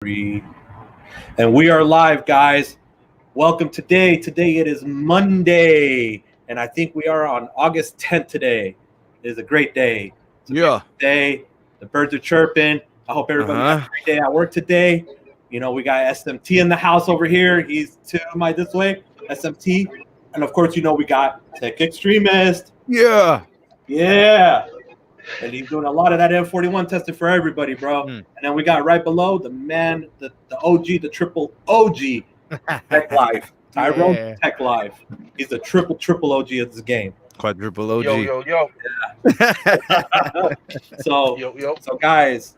And we are live, guys. Welcome today. Today it is Monday, and I think we are on August 10th today. It is a great day. It's a beautiful day. The birds are chirping. I hope everybody has a great day at work today. You know, we got SMT in the house over here. He's to my this way, SMT. And of course, you know, we got Techxtremist. Yeah. And he's doing a lot of that M41 testing for everybody, bro. And then we got right below the man, the OG, the triple OG, Tech Life. Tyrone Tech Life. He's the triple OG of this game. Quadruple OG. Yo. Yeah. So guys,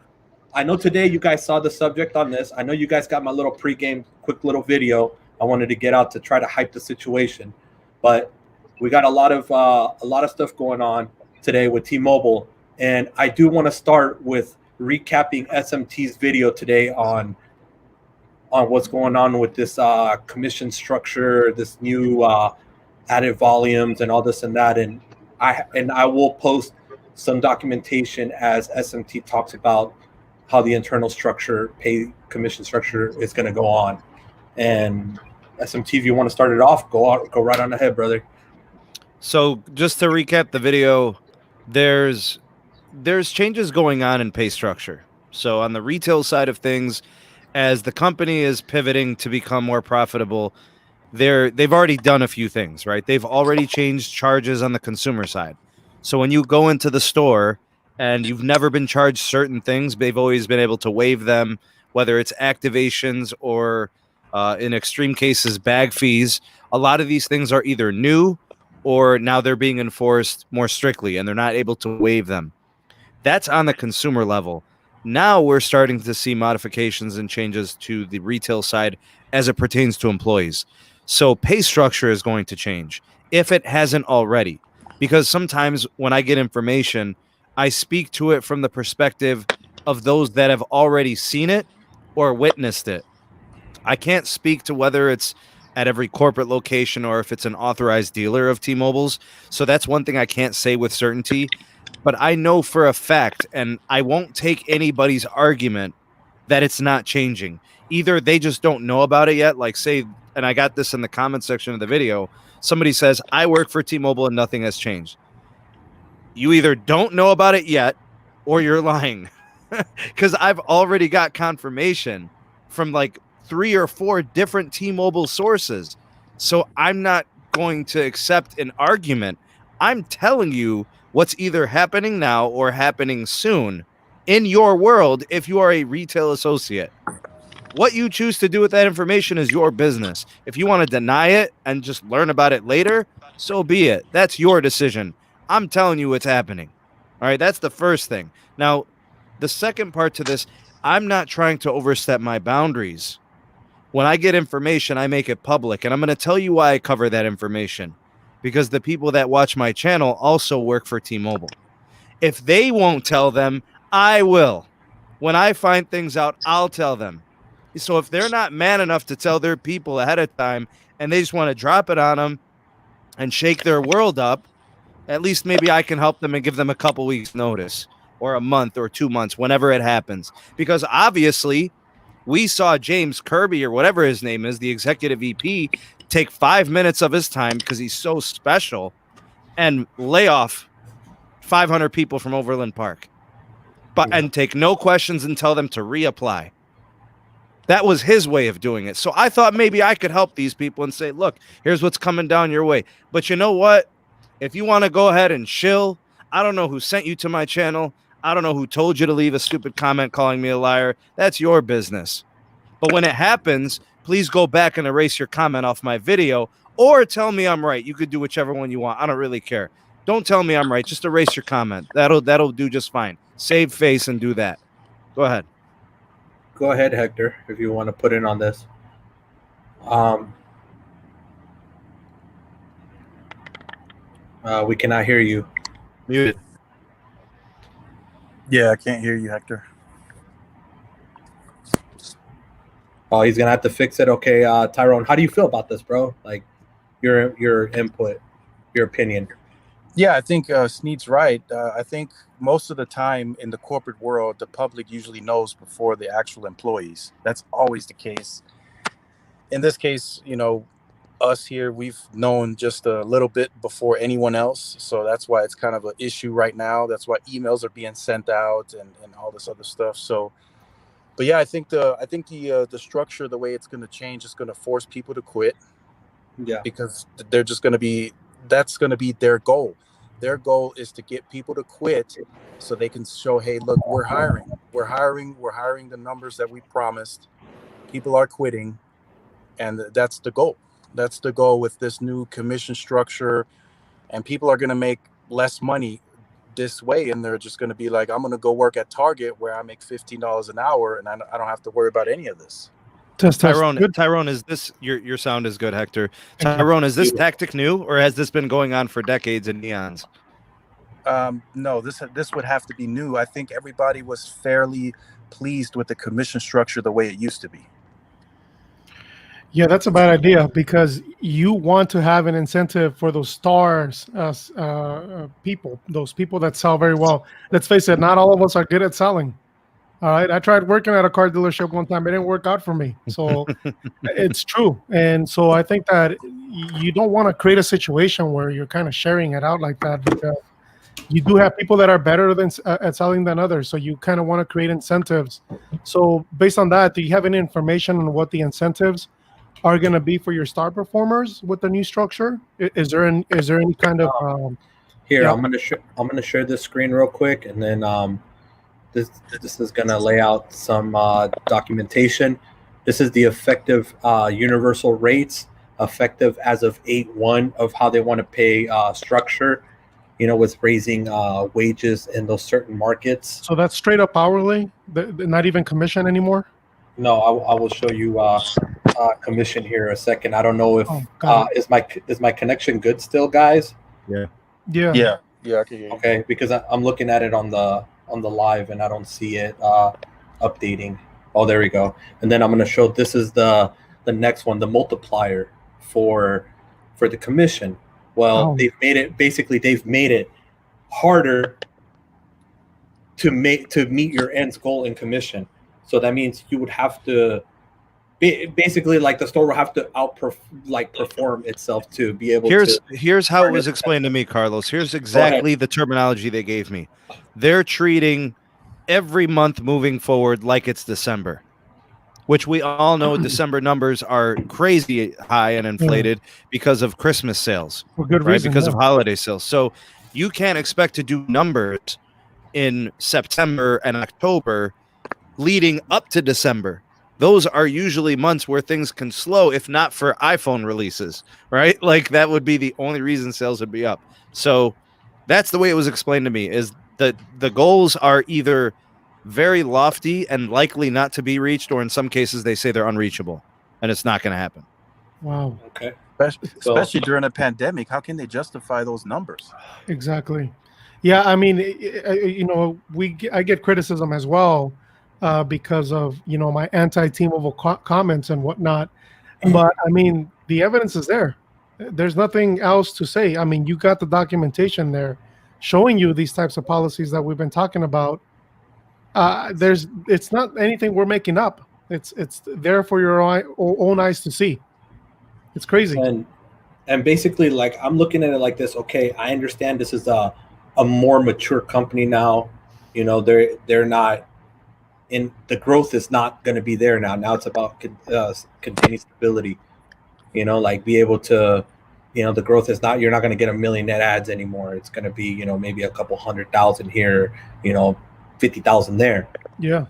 I know today you guys saw the subject on this. I know you guys got my little pregame quick little video I wanted to get out to try to hype the situation. But we got a lot of stuff going on today with T-Mobile. And I do want to start with recapping SMT's video today on what's going on with this commission structure, this new added volumes and all this and that. And I will post some documentation as SMT talks about how the internal structure, pay commission structure is going to go on. And SMT, if you want to start it off, go right on ahead, brother. So just to recap the video, there's changes going on in pay structure. So on the retail side of things, as the company is pivoting to become more profitable, they've already done a few things, right? They've already changed charges on the consumer side. So when you go into the store and you've never been charged certain things, they've always been able to waive them, whether it's activations or in extreme cases, bag fees. A lot of these things are either new or now they're being enforced more strictly and they're not able to waive them. That's on the consumer level. Now we're starting to see modifications and changes to the retail side as it pertains to employees. So pay structure is going to change if it hasn't already, because sometimes when I get information, I speak to it from the perspective of those that have already seen it or witnessed it. I can't speak to whether it's at every corporate location or if it's an authorized dealer of T-Mobile's. So that's one thing I can't say with certainty. But I know for a fact, and I won't take anybody's argument that it's not changing. Either they just don't know about it yet, like say, and I got this in the comment section of the video, somebody says, I work for T-Mobile and nothing has changed. You either don't know about it yet or you're lying. Because I've already got confirmation from like 3 or 4 different T-Mobile sources. So I'm not going to accept an argument. I'm telling you what's either happening now or happening soon in your world if you are a retail associate. What you choose to do with that information is your business. If you want to deny it and just learn about it later, so be it. That's your decision. I'm telling you what's happening. All right, that's the first thing. Now, the second part to this, I'm not trying to overstep my boundaries. When I get information, I make it public, and I'm going to tell you why I cover that information. Because the people that watch my channel also work for T-Mobile. If they won't tell them, I will. When I find things out, I'll tell them. So if they're not man enough to tell their people ahead of time and they just want to drop it on them and shake their world up, at least maybe I can help them and give them a couple weeks notice or a month or 2 months, whenever it happens. Because obviously we saw James Kirby or whatever his name is, the executive VP, take 5 minutes of his time because he's so special and lay off 500 people from Overland Park, and take no questions and tell them to reapply. That was his way of doing it. So I thought maybe I could help these people and say, look, here's what's coming down your way. But you know what? If you want to go ahead and chill, I don't know who sent you to my channel. I don't know who told you to leave a stupid comment calling me a liar. That's your business. But when it happens, please go back and erase your comment off my video or tell me I'm right. You could do whichever one you want. I don't really care. Don't tell me I'm right. Just erase your comment. That'll do just fine. Save face and do that. Go ahead. Go ahead, Hector, if you want to put in on this. We cannot hear you. Muted. Yeah, I can't hear you, Hector. Oh, he's gonna have to fix it. Okay, Tyrone, how do you feel about this, bro? Like your input, your opinion. Yeah, I think Sneed's right. I think most of the time in the corporate world, the public usually knows before the actual employees. That's always the case. In this case, us here, we've known just a little bit before anyone else. So that's why it's kind of an issue right now. That's why emails are being sent out and all this other stuff. So, but yeah, I think the structure, the way it's going to change, is going to force people to quit. Yeah. Because they're just going to be, that's going to be their goal. Their goal is to get people to quit so they can show, hey, look, we're hiring the numbers that we promised. People are quitting, and that's the goal. That's the goal with this new commission structure, and people are going to make less money this way, and they're just going to be like, I'm going to go work at Target where I make $15 an hour, and I don't have to worry about any of this. Tyrone, is this your sound is good, Hector? Tyrone, is this tactic new, or has this been going on for decades in Neons? No, this would have to be new. I think everybody was fairly pleased with the commission structure the way it used to be. Yeah, that's a bad idea because you want to have an incentive for those stars people, those people that sell very well. Let's face it, not all of us are good at selling. All right, I tried working at a car dealership one time. It didn't work out for me. So it's true. And so I think that you don't want to create a situation where you're kind of sharing it out like that, because you do have people that are better than at selling than others. So you kind of want to create incentives. So based on that, do you have any information on what the incentives are going to be for your star performers with the new structure? Is there any kind of here? Yeah. I'm gonna share this screen real quick, and then this is gonna lay out some documentation. This is the effective universal rates, effective as of 8/1 of how they want to pay structure. With raising wages in those certain markets. So that's straight up hourly, not even commission anymore. No, I will show you commission here in a second. I don't know if is my connection good still, guys? Yeah. I can hear you. Okay, because I'm looking at it on the live and I don't see it updating. Oh, there we go. And then I'm going to show, this is the next one, the multiplier for the commission. Well, they've made it harder to meet your end's goal in commission. So that means you would have to basically, like, the store will have to perform itself to be able to. Here's how it was explained to me, Carlos. Here's exactly the terminology they gave me. They're treating every month moving forward like it's December, which we all know December numbers are crazy high and inflated because of Christmas sales, for good reason, because of holiday sales. So you can't expect to do numbers in September and October leading up to December. Those are usually months where things can slow, if not for iPhone releases, right? Like, that would be the only reason sales would be up. So that's the way it was explained to me, is that the goals are either very lofty and likely not to be reached, or in some cases they say they're unreachable and it's not going to happen. Wow. Okay. Especially during a pandemic, how can they justify those numbers? Exactly. Yeah, I mean, I get criticism as well because of my anti-T-Mobile comments and whatnot. But I mean, the evidence is there. There's nothing else to say. I mean, you got the documentation there showing you these types of policies that we've been talking about. It's not anything we're making up. It's there for your own eyes to see. It's crazy. And basically, like, I'm looking at it like this. Okay, I understand this is a more mature company now. They're not in, the growth is not going to be there now. Now it's about containing stability. Like, be able to, the growth is not, you're not going to get 1 million net ads anymore. It's going to be, maybe a couple 100,000 here, 50,000 there. Yeah.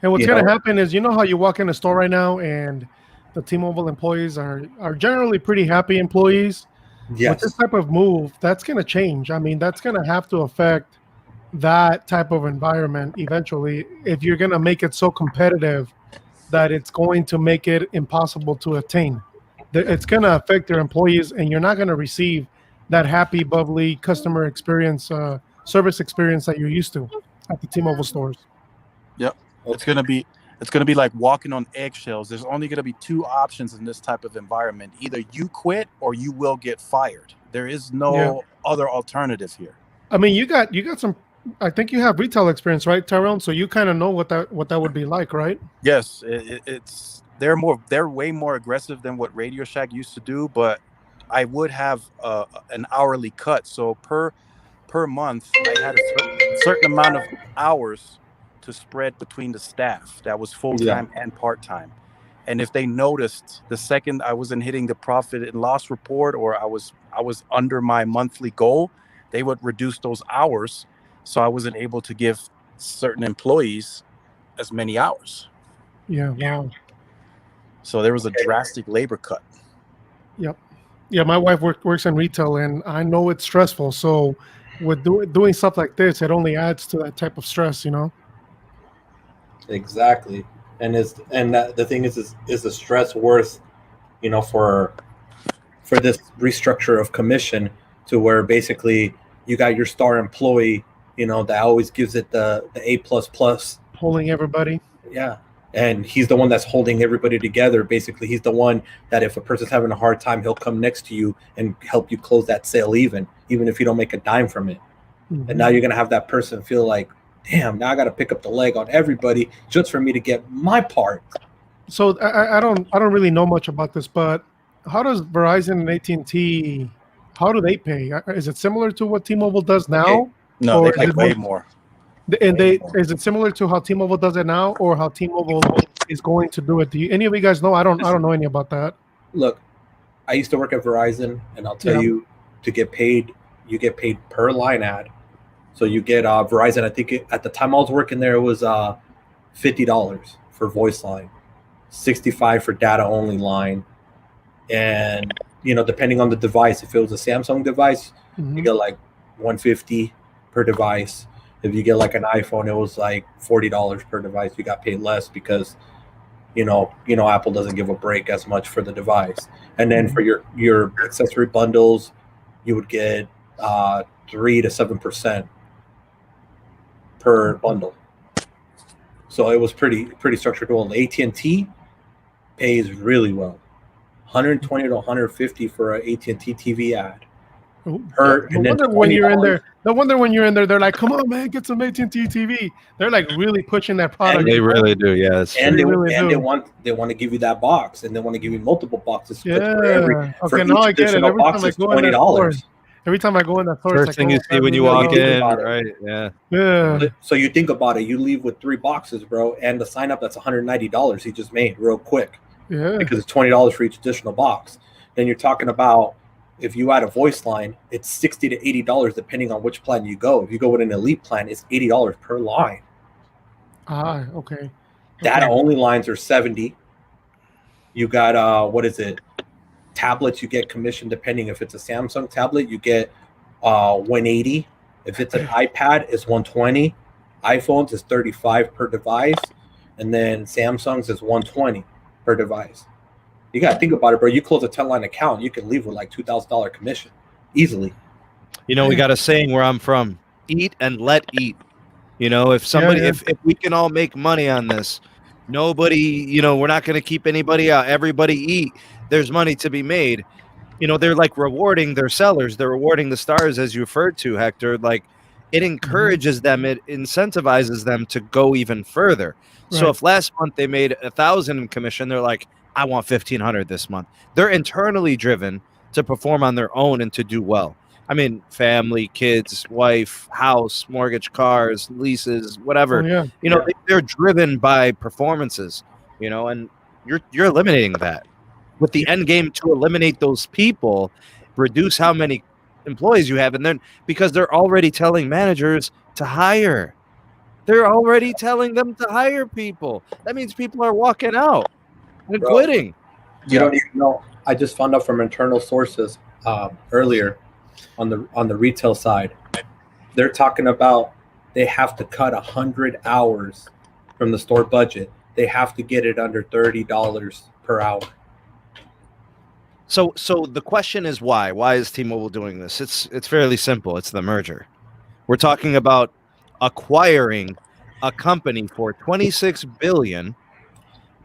And what's going to happen is, how you walk in a store right now and the T-Mobile employees are generally pretty happy employees. Yes. With this type of move, that's going to change. I mean, that's going to have to affect that type of environment eventually, if you're going to make it so competitive that it's going to make it impossible to attain. It's going to affect your employees, and you're not going to receive that happy, bubbly customer experience, service experience that you're used to at the T-Mobile stores. Yep. It's going to be It's going to be like walking on eggshells. There's only going to be two options in this type of environment. Either you quit or you will get fired. There is no other alternative here. I mean, you got some. I think you have retail experience, right, Tyrone? So you kind of know what that would be like, right? Yes, they're way more aggressive than what Radio Shack used to do, but I would have an hourly cut. So per month, I had a certain amount of hours to spread between the staff. That was full-time and part-time. And if they noticed the second I wasn't hitting the profit and loss report, or I was under my monthly goal, they would reduce those hours. So I wasn't able to give certain employees as many hours. Yeah. Wow. So there was a drastic labor cut. Yep. Yeah. My wife works in retail, and I know it's stressful. So with doing stuff like this, it only adds to that type of stress, you know? Exactly. The thing is the stress worth, you know, for this restructure of commission, to where basically you got your star employee, you know, that always gives it the A++, Pulling everybody. Yeah. And he's the one that's holding everybody together. Basically, he's the one that if a person's having a hard time, he'll come next to you and help you close that sale, even if you don't make a dime from it. Mm-hmm. And now you're going to have that person feel like, damn, now I got to pick up the leg on everybody just for me to get my part. So I don't really know much about this, but how does Verizon and AT&T, how do they pay? Is it similar to what T-Mobile does now? Okay. No, they pay way more. And is it similar to how T-Mobile does it now, or how T-Mobile is going to do it? Do any of you guys know? I don't know any about that. Look, I used to work at Verizon, and I'll tell you, to get paid, you get paid per line ad. So you get Verizon. I think at the time I was working there, it was $50 for voice line, $65 for data only line, and you know, depending on the device, if it was a Samsung device, you get like $150 per device. If you get like an iPhone, it was like $40 per device. You got paid less because, you know, Apple doesn't give a break as much for the device. And then for your accessory bundles, you would get 3 to 7% per bundle. So it was pretty structured well. AT&T pays really well, $120 to $150 for an AT&T TV ad. No wonder when you're in there, they're like, "Come on, man, get some AT&T TV." They're like really pushing that product. And they really do, yes. And they want to give you that box, and they want to give you multiple boxes. Yeah. Okay, now I get it. Every time I go in that store, first thing you see when you walk in, right? Yeah. Yeah. So you think about it, you leave with 3 boxes, bro, and the sign up, that's $190 he just made real quick. Yeah. Because it's $20 for each additional box. Then you're talking about, if you add a voice line, it's $60 to $80 depending on which plan you go. If you go with an elite plan, it's $80 per line. Okay. Data only lines are $70. You got tablets, you get commission depending. If it's a Samsung tablet, you get $180. If it's an iPad, it's $120. iPhones is $35 per device, and then Samsung's is $120 per device. You got to think about it, bro. You close a 10-line account, you can leave with like $2,000 commission easily. You know, we got a saying where I'm from: eat and let eat. You know, if somebody, if we can all make money on this, nobody, you know, we're not going to keep anybody out. Everybody eat. There's money to be made. You know, they're like rewarding their sellers. They're rewarding the stars, as you referred to, Hector. Like, it encourages them. It incentivizes them to go even further. Right. So if last month they made $1,000 in commission, they're like, I want 1,500 this month. They're internally driven to perform on their own and to do well. I mean, family, kids, wife, house, mortgage, cars, leases, whatever. You know, they're driven by performances, you know, and you're eliminating that with the end game to eliminate those people, reduce how many employees you have. And then because they're already telling managers to hire, they're already telling them to hire people. That means people are walking out and quitting. You don't even know. I just found out from internal sources earlier on the retail side. They're talking about they have to cut 100 hours from the store budget. They have to get it under $30 per hour. So the question is why? Why is T-Mobile doing this? It's fairly simple. It's the merger. We're talking about acquiring a company for $26 billion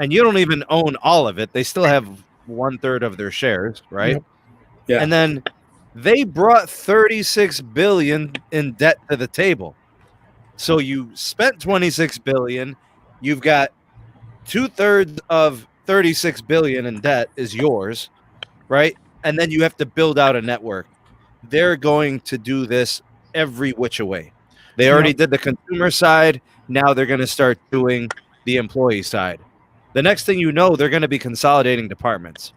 and you don't even own all of it. They still have 1/3 of their shares, right? Yep. Yeah. And then they brought 36 billion in debt to the table. So you spent 26 billion. You've got 2/3 of 36 billion in debt is yours, right? And then you have to build out a network. They're going to do this every which way. They already did the consumer side. Now they're going to start doing the employee side. The next thing you know, they're going to be consolidating departments,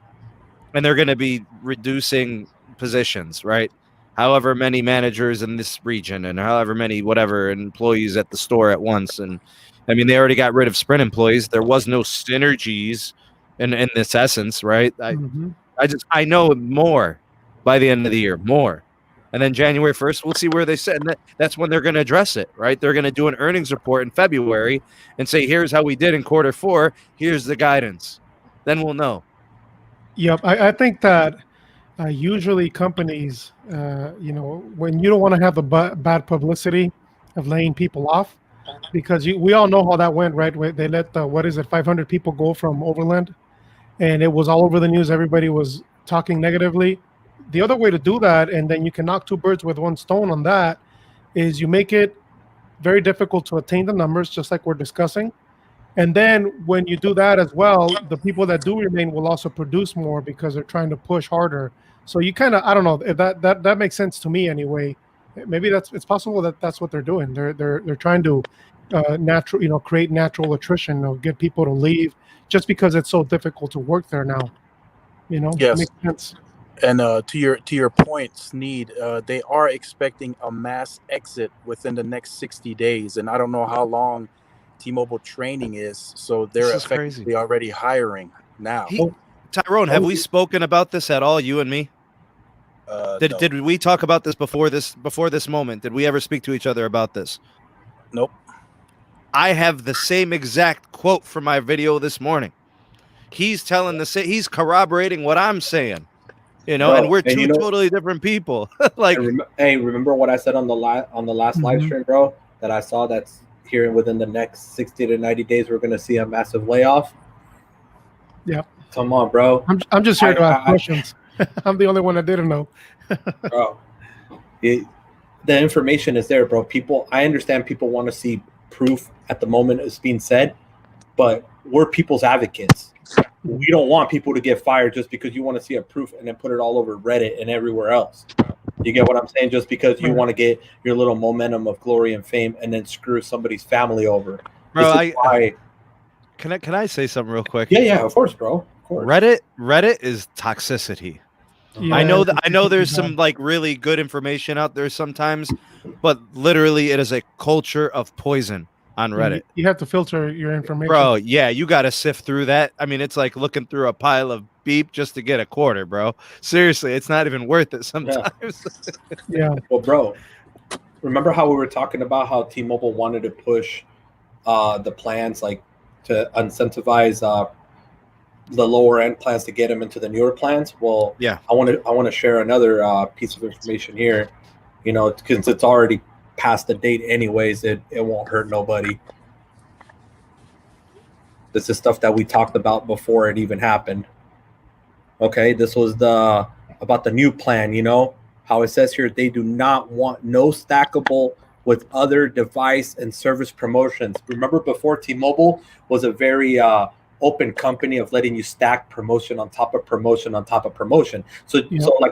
and they're going to be reducing positions, right? However many managers in this region and however many whatever employees at the store at once. And I mean, they already got rid of Sprint employees. There was no synergies in this essence, right? I know more by the end of the year, more. And then January 1st, we'll see where they sit. And that's when they're going to address it, right? They're going to do an earnings report in February and say, here's how we did in Q4. Here's the guidance. Then we'll know. Yep. I think that usually companies, when you don't want to have the bad publicity of laying people off, because we all know how that went, right? They let 500 people go from Overland, and it was all over the news. Everybody was talking negatively. The other way to do that, and then you can knock two birds with one stone on that, is you make it very difficult to attain the numbers, just like we're discussing. And then when you do that as well, the people that do remain will also produce more because they're trying to push harder. So you kind of, I don't know, if that makes sense to me anyway. Maybe it's possible that that's what they're doing. They're trying to create natural attrition, get people to leave just because it's so difficult to work there now. Yes. Makes sense. And to your point, Sneed, they are expecting a mass exit within the next 60 days, and I don't know how long T-Mobile training is, so they're effectively already hiring now. Tyrone, have we spoken about this at all, you and me? No. Did we talk about this before this moment? Did we ever speak to each other about this? Nope. I have the same exact quote from my video this morning. He's telling he's corroborating what I'm saying. And we're two totally different people. Remember what I said on the last live stream, bro? That I saw that's here within the next 60 to 90 days, we're going to see a massive layoff. Yeah. Come on, bro. I'm just here to ask questions. I'm the only one that didn't know. Bro, the information is there, bro. I understand people want to see proof at the moment it's being said, but we're people's advocates. We don't want people to get fired just because you want to see a proof and then put it all over Reddit and everywhere else. You get what I'm saying? Just because you want to get your little momentum of glory and fame and then screw somebody's family over. Bro, can I say something real quick? Yeah, of course, bro. Of course. Reddit is toxicity. Yeah, I know there's some really good information out there sometimes, but literally it is a culture of poison on Reddit. You have to filter your information. Bro, yeah, you got to sift through that. I mean, it's like looking through a pile of beep just to get a quarter, bro. Seriously, it's not even worth it sometimes. Yeah. Well, bro, remember how we were talking about how T-Mobile wanted to push the plans to incentivize the lower end plans to get them into the newer plans? Well, yeah, I want to share another piece of information here, because it's already past the date anyways. It won't hurt nobody. This is stuff that we talked about before it even happened. Okay, this was about the new plan, how it says here they do not want no stackable with other device and service promotions. Remember before, T-Mobile was a very open company of letting you stack promotion on top of promotion on top of promotion. So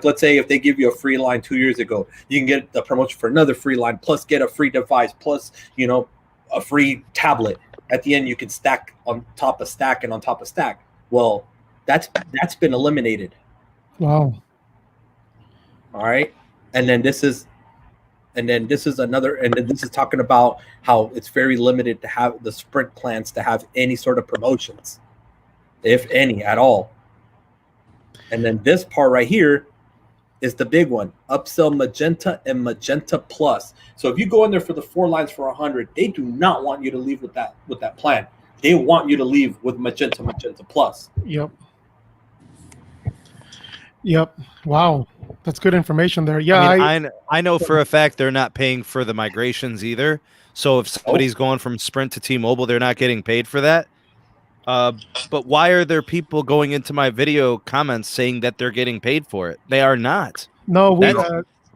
let's say if they give you a free line 2 years ago, you can get the promotion for another free line plus get a free device plus a free tablet. At the end, you can stack on top of stack and on top of stack. Well, that's been eliminated. Wow. All right, and then this is another, and then this is talking about how it's very limited to have the Sprint plans to have any sort of promotions, if any at all. And then this part right here is the big one: upsell Magenta and Magenta Plus. So if you go in there for the 4 lines for 100, they do not want you to leave with that plan. They want you to leave with Magenta Plus. Yep. Wow. That's good information there. Yeah. I know for a fact they're not paying for the migrations either. So if somebody's going from Sprint to T-Mobile, they're not getting paid for that. But why are there people going into my video comments saying that they're getting paid for it? They are not. No,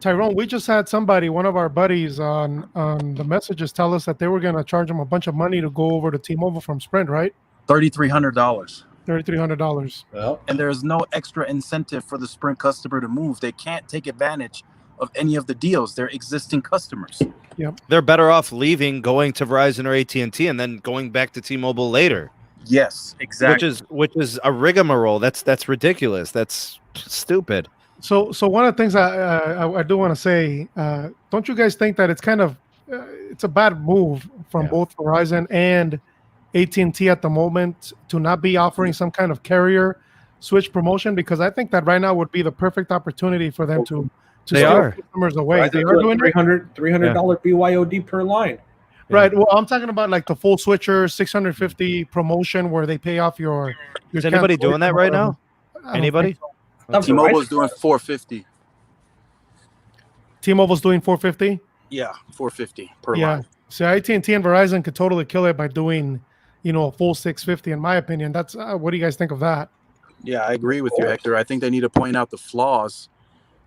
Tyrone, we just had somebody, one of our buddies on the messages tell us that they were going to charge them a bunch of money to go over to T-Mobile from Sprint, right? $3,300. $3,300. Well, And there's no extra incentive for the Sprint customer to move. They can't take advantage of any of the deals. They're existing customers. Yep. They're better off leaving, going to Verizon or AT&T, and then going back to T-Mobile later. Yes, exactly. Which is a rigmarole. That's ridiculous. That's stupid. So one of the things I do want to say, don't you guys think that it's kind of it's a bad move from both Verizon and AT&T at the moment to not be offering some kind of carrier switch promotion? Because I think that right now would be the perfect opportunity for them to steal customers away. They are doing $300 BYOD per line. Right. Well, I'm talking about like the full switcher 650 promotion where they pay off your Is anybody doing that right now? Anybody? T-Mobile's doing $450. T-Mobile's doing $450. Yeah, $450 per line. So AT&T and Verizon could totally kill it by doing, a full $650. In my opinion, that's what do you guys think of that? Yeah, I agree with you, Hector. I think they need to point out the flaws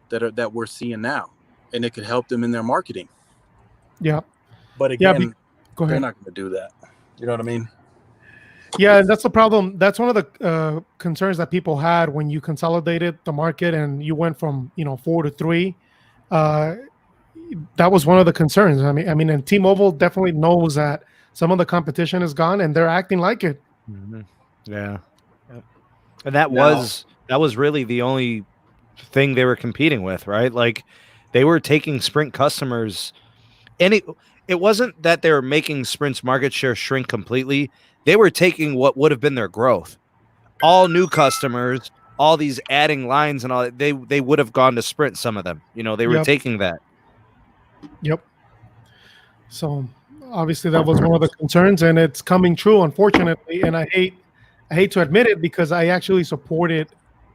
that we're seeing now, and it could help them in their marketing. Yeah. But again, go ahead. they're not going to do that. You know what I mean? Yeah, and that's the problem. That's one of the concerns that people had when you consolidated the market and you went from 4 to 3. That was one of the concerns. I mean, and T-Mobile definitely knows that some of the competition is gone, and they're acting like it. Mm-hmm. Yeah, and that was really the only thing they were competing with, right? Like they were taking Sprint customers, and it wasn't that they were making Sprint's market share shrink completely. They were taking what would have been their growth. All new customers, all these adding lines and all that, they would have gone to Sprint, some of them. They were taking that. Yep. So obviously that was one of the concerns, and it's coming true, unfortunately. And I hate to admit it because I actually supported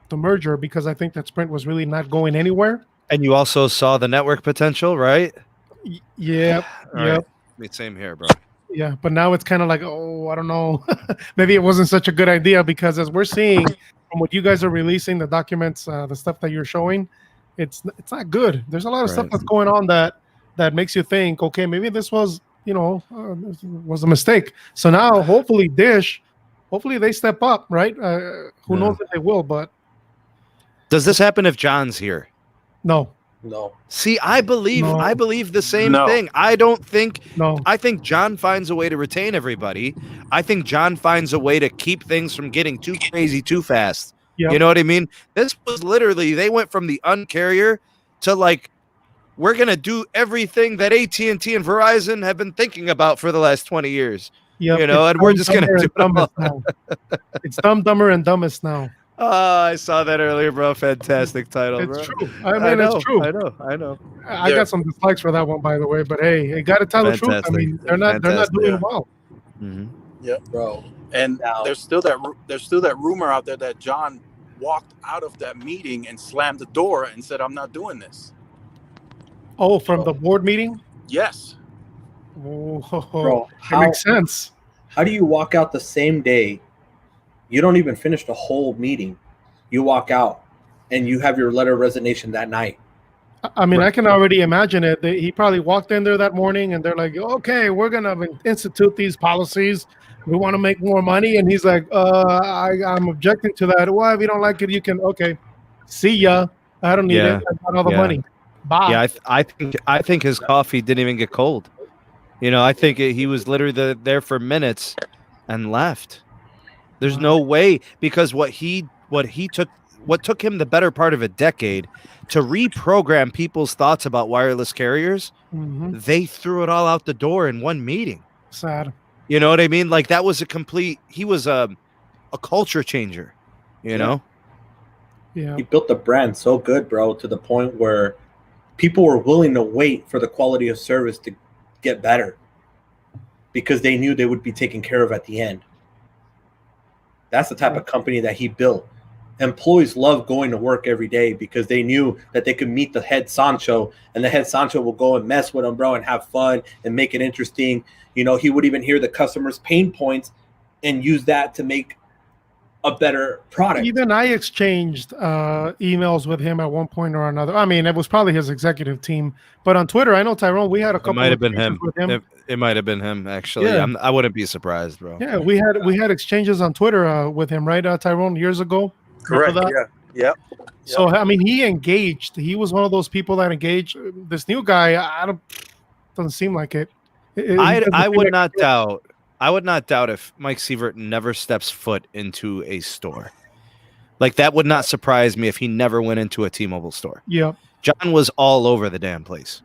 the merger because I think that Sprint was really not going anywhere. And you also saw the network potential, right? Yeah. Right. Same here, bro. Yeah, but now it's kind of like, I don't know. Maybe it wasn't such a good idea because as we're seeing from what you guys are releasing, the documents, the stuff that you're showing, it's not good. There's a lot of stuff that's going on that makes you think, okay, maybe this was, was a mistake. So now, hopefully they step up, right? Who knows if they will, but. Does this happen if John's here? No. See, I believe the same thing. I think John finds a way to retain everybody. I think John finds a way to keep things from getting too crazy too fast. Yep. You know what I mean? This was literally, they went from the uncarrier to like, we're going to do everything that AT&T and Verizon have been thinking about for the last 20 years. Yep. And we're just going to do it now. It's Dumb, Dumber, and Dumbest now. Oh, I saw that earlier, bro. Fantastic title, it's bro. True. It's true. I know. I got some dislikes for that one, by the way. But hey, you got to tell the truth. I mean, they're not doing well. Mm-hmm. Yeah, bro. And there's still that rumor out there that John walked out of that meeting and slammed the door and said, "I'm not doing this." Oh, from the board meeting? Yes. Oh, bro, it makes sense. How do you walk out the same day? You don't even finish the whole meeting. You walk out and you have your letter of resignation that night. I mean, I can already imagine it. He probably walked in there that morning and they're like, okay, we're going to institute these policies. We want to make more money. And he's like, I'm objecting to that. Well, if you don't like it, you can, okay, see ya. I don't need it. I got all the money. Bye. Yeah, I think his coffee didn't even get cold. I think he was literally there for minutes and left. There's no way, because what took him the better part of a decade to reprogram people's thoughts about wireless carriers, they threw it all out the door in one meeting. Sad. You know what I mean? Like that was he was a culture changer, you know? Yeah. He built the brand so good, bro, to the point where people were willing to wait for the quality of service to get better because they knew they would be taken care of at the end. That's the type of company that he built. Employees love going to work every day because they knew that they could meet the head Sancho, and the head Sancho will go and mess with them, bro, and have fun and make it interesting. He would even hear the customers' pain points and use that to make a better product. Even I exchanged emails with him at one point or another. I mean, it was probably his executive team, but on Twitter, I know Tyrone. We had a couple. It might have been exchanges him. with him. It might have been him actually. Yeah. I wouldn't be surprised, bro. Yeah, we had exchanges on Twitter with him, right, Tyrone, years ago. Correct. Yeah. So I mean, he engaged. He was one of those people that engaged. This new guy, doesn't seem like it. I would not doubt. I would not doubt if Mike Sievert never steps foot into a store. Like, that would not surprise me if he never went into a T-Mobile store. Yeah. John was all over the damn place.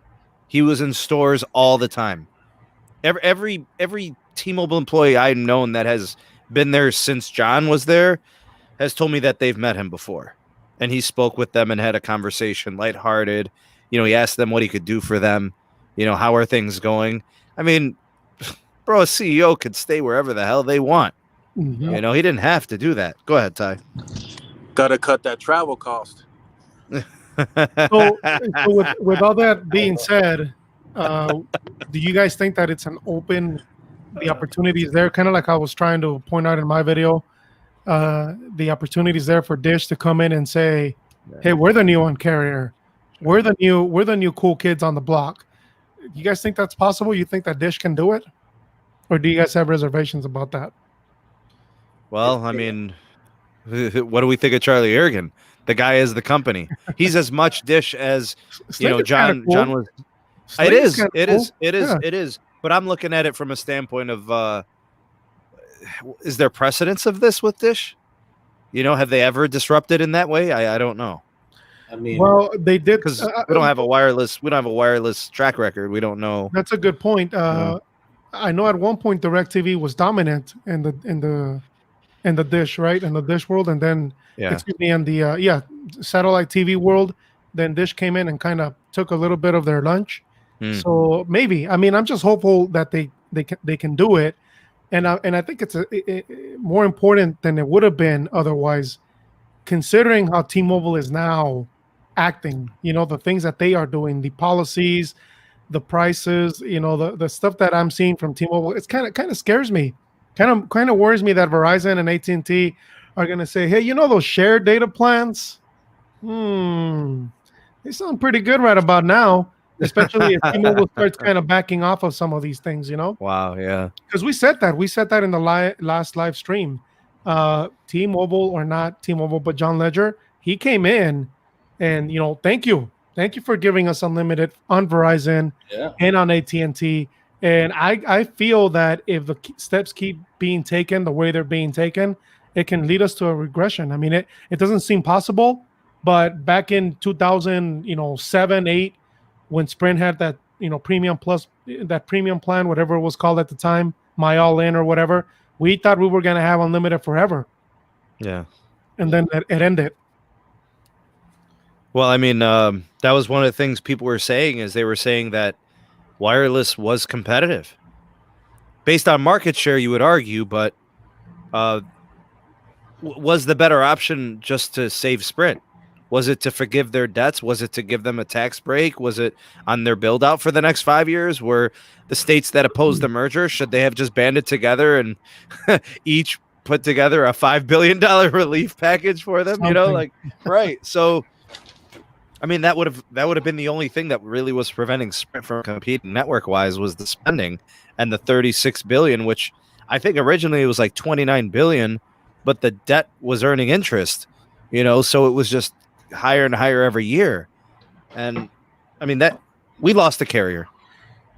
He was in stores all the time. Every T-Mobile employee I've known that has been there since John was there has told me that they've met him before. And he spoke with them and had a conversation, lighthearted. You know, he asked them what he could do for them. You know, how are things going? I mean, bro, a CEO could stay wherever the hell they want. Mm-hmm. You know, he didn't have to do that. Go ahead, Ty. Gotta cut that travel cost. So with all that being said, do you guys think that it's the opportunity is there? Kind of like I was trying to point out in my video, the opportunity is there for Dish to come in and say, "Hey, we're the new Un-carrier. We're the new cool kids on the block." You guys think that's possible? You think that Dish can do it, or do you guys have reservations about that? Well, I mean, what do we think of Charlie Ergen? The guy is the company. He's as much Dish as John. Cool. John was. It is. But I'm looking at it from a standpoint of, is there precedence of this with Dish? You know, have they ever disrupted in that way? I don't know. I mean, well, they did because we don't have a wireless. We don't have a wireless track record. We don't know. That's a good point. I know at one point DirecTV was dominant in the Dish, right, in the Dish world, and then in the satellite TV world. Then Dish came in and kind of took a little bit of their lunch. So maybe, I mean, I'm just hopeful that they can do it, and I think it's more important than it would have been otherwise, considering how T-Mobile is now acting. You know, the things that they are doing, the policies, the prices. You know, the stuff that I'm seeing from T-Mobile. It's kind of scares me. Kind of worries me that Verizon and AT&T are going to say, "Hey, you know those shared data plans? They sound pretty good right about now." Especially if T-Mobile starts kind of backing off of some of these things, you know? Wow, yeah. Because we said that in the last live stream. T-Mobile or not T-Mobile, but John Ledger, he came in and, thank you for giving us unlimited on Verizon and on AT&T. And I feel that if the steps keep being taken the way they're being taken, it can lead us to a regression. I mean, it doesn't seem possible, but back in 2007, 8, when Sprint had that, premium plus, that premium plan, whatever it was called at the time, My All In or whatever, we thought we were going to have unlimited forever. Yeah. And then it ended. Well, I mean, that was one of the things people were saying is they were saying that wireless was competitive. Based on market share, you would argue, but was the better option just to save Sprint? Was it to forgive their debts? Was it to give them a tax break? Was it on their build out for the next 5 years? Were the states that opposed the merger, should they have just banded together and each put together a $5 billion relief package for them? Right. So, I mean, that would have been the only thing that really was preventing Sprint from competing network wise was the spending and the $36 billion, which I think originally it was like $29 billion, but the debt was earning interest, so it was just higher and higher every year. And I mean that we lost the carrier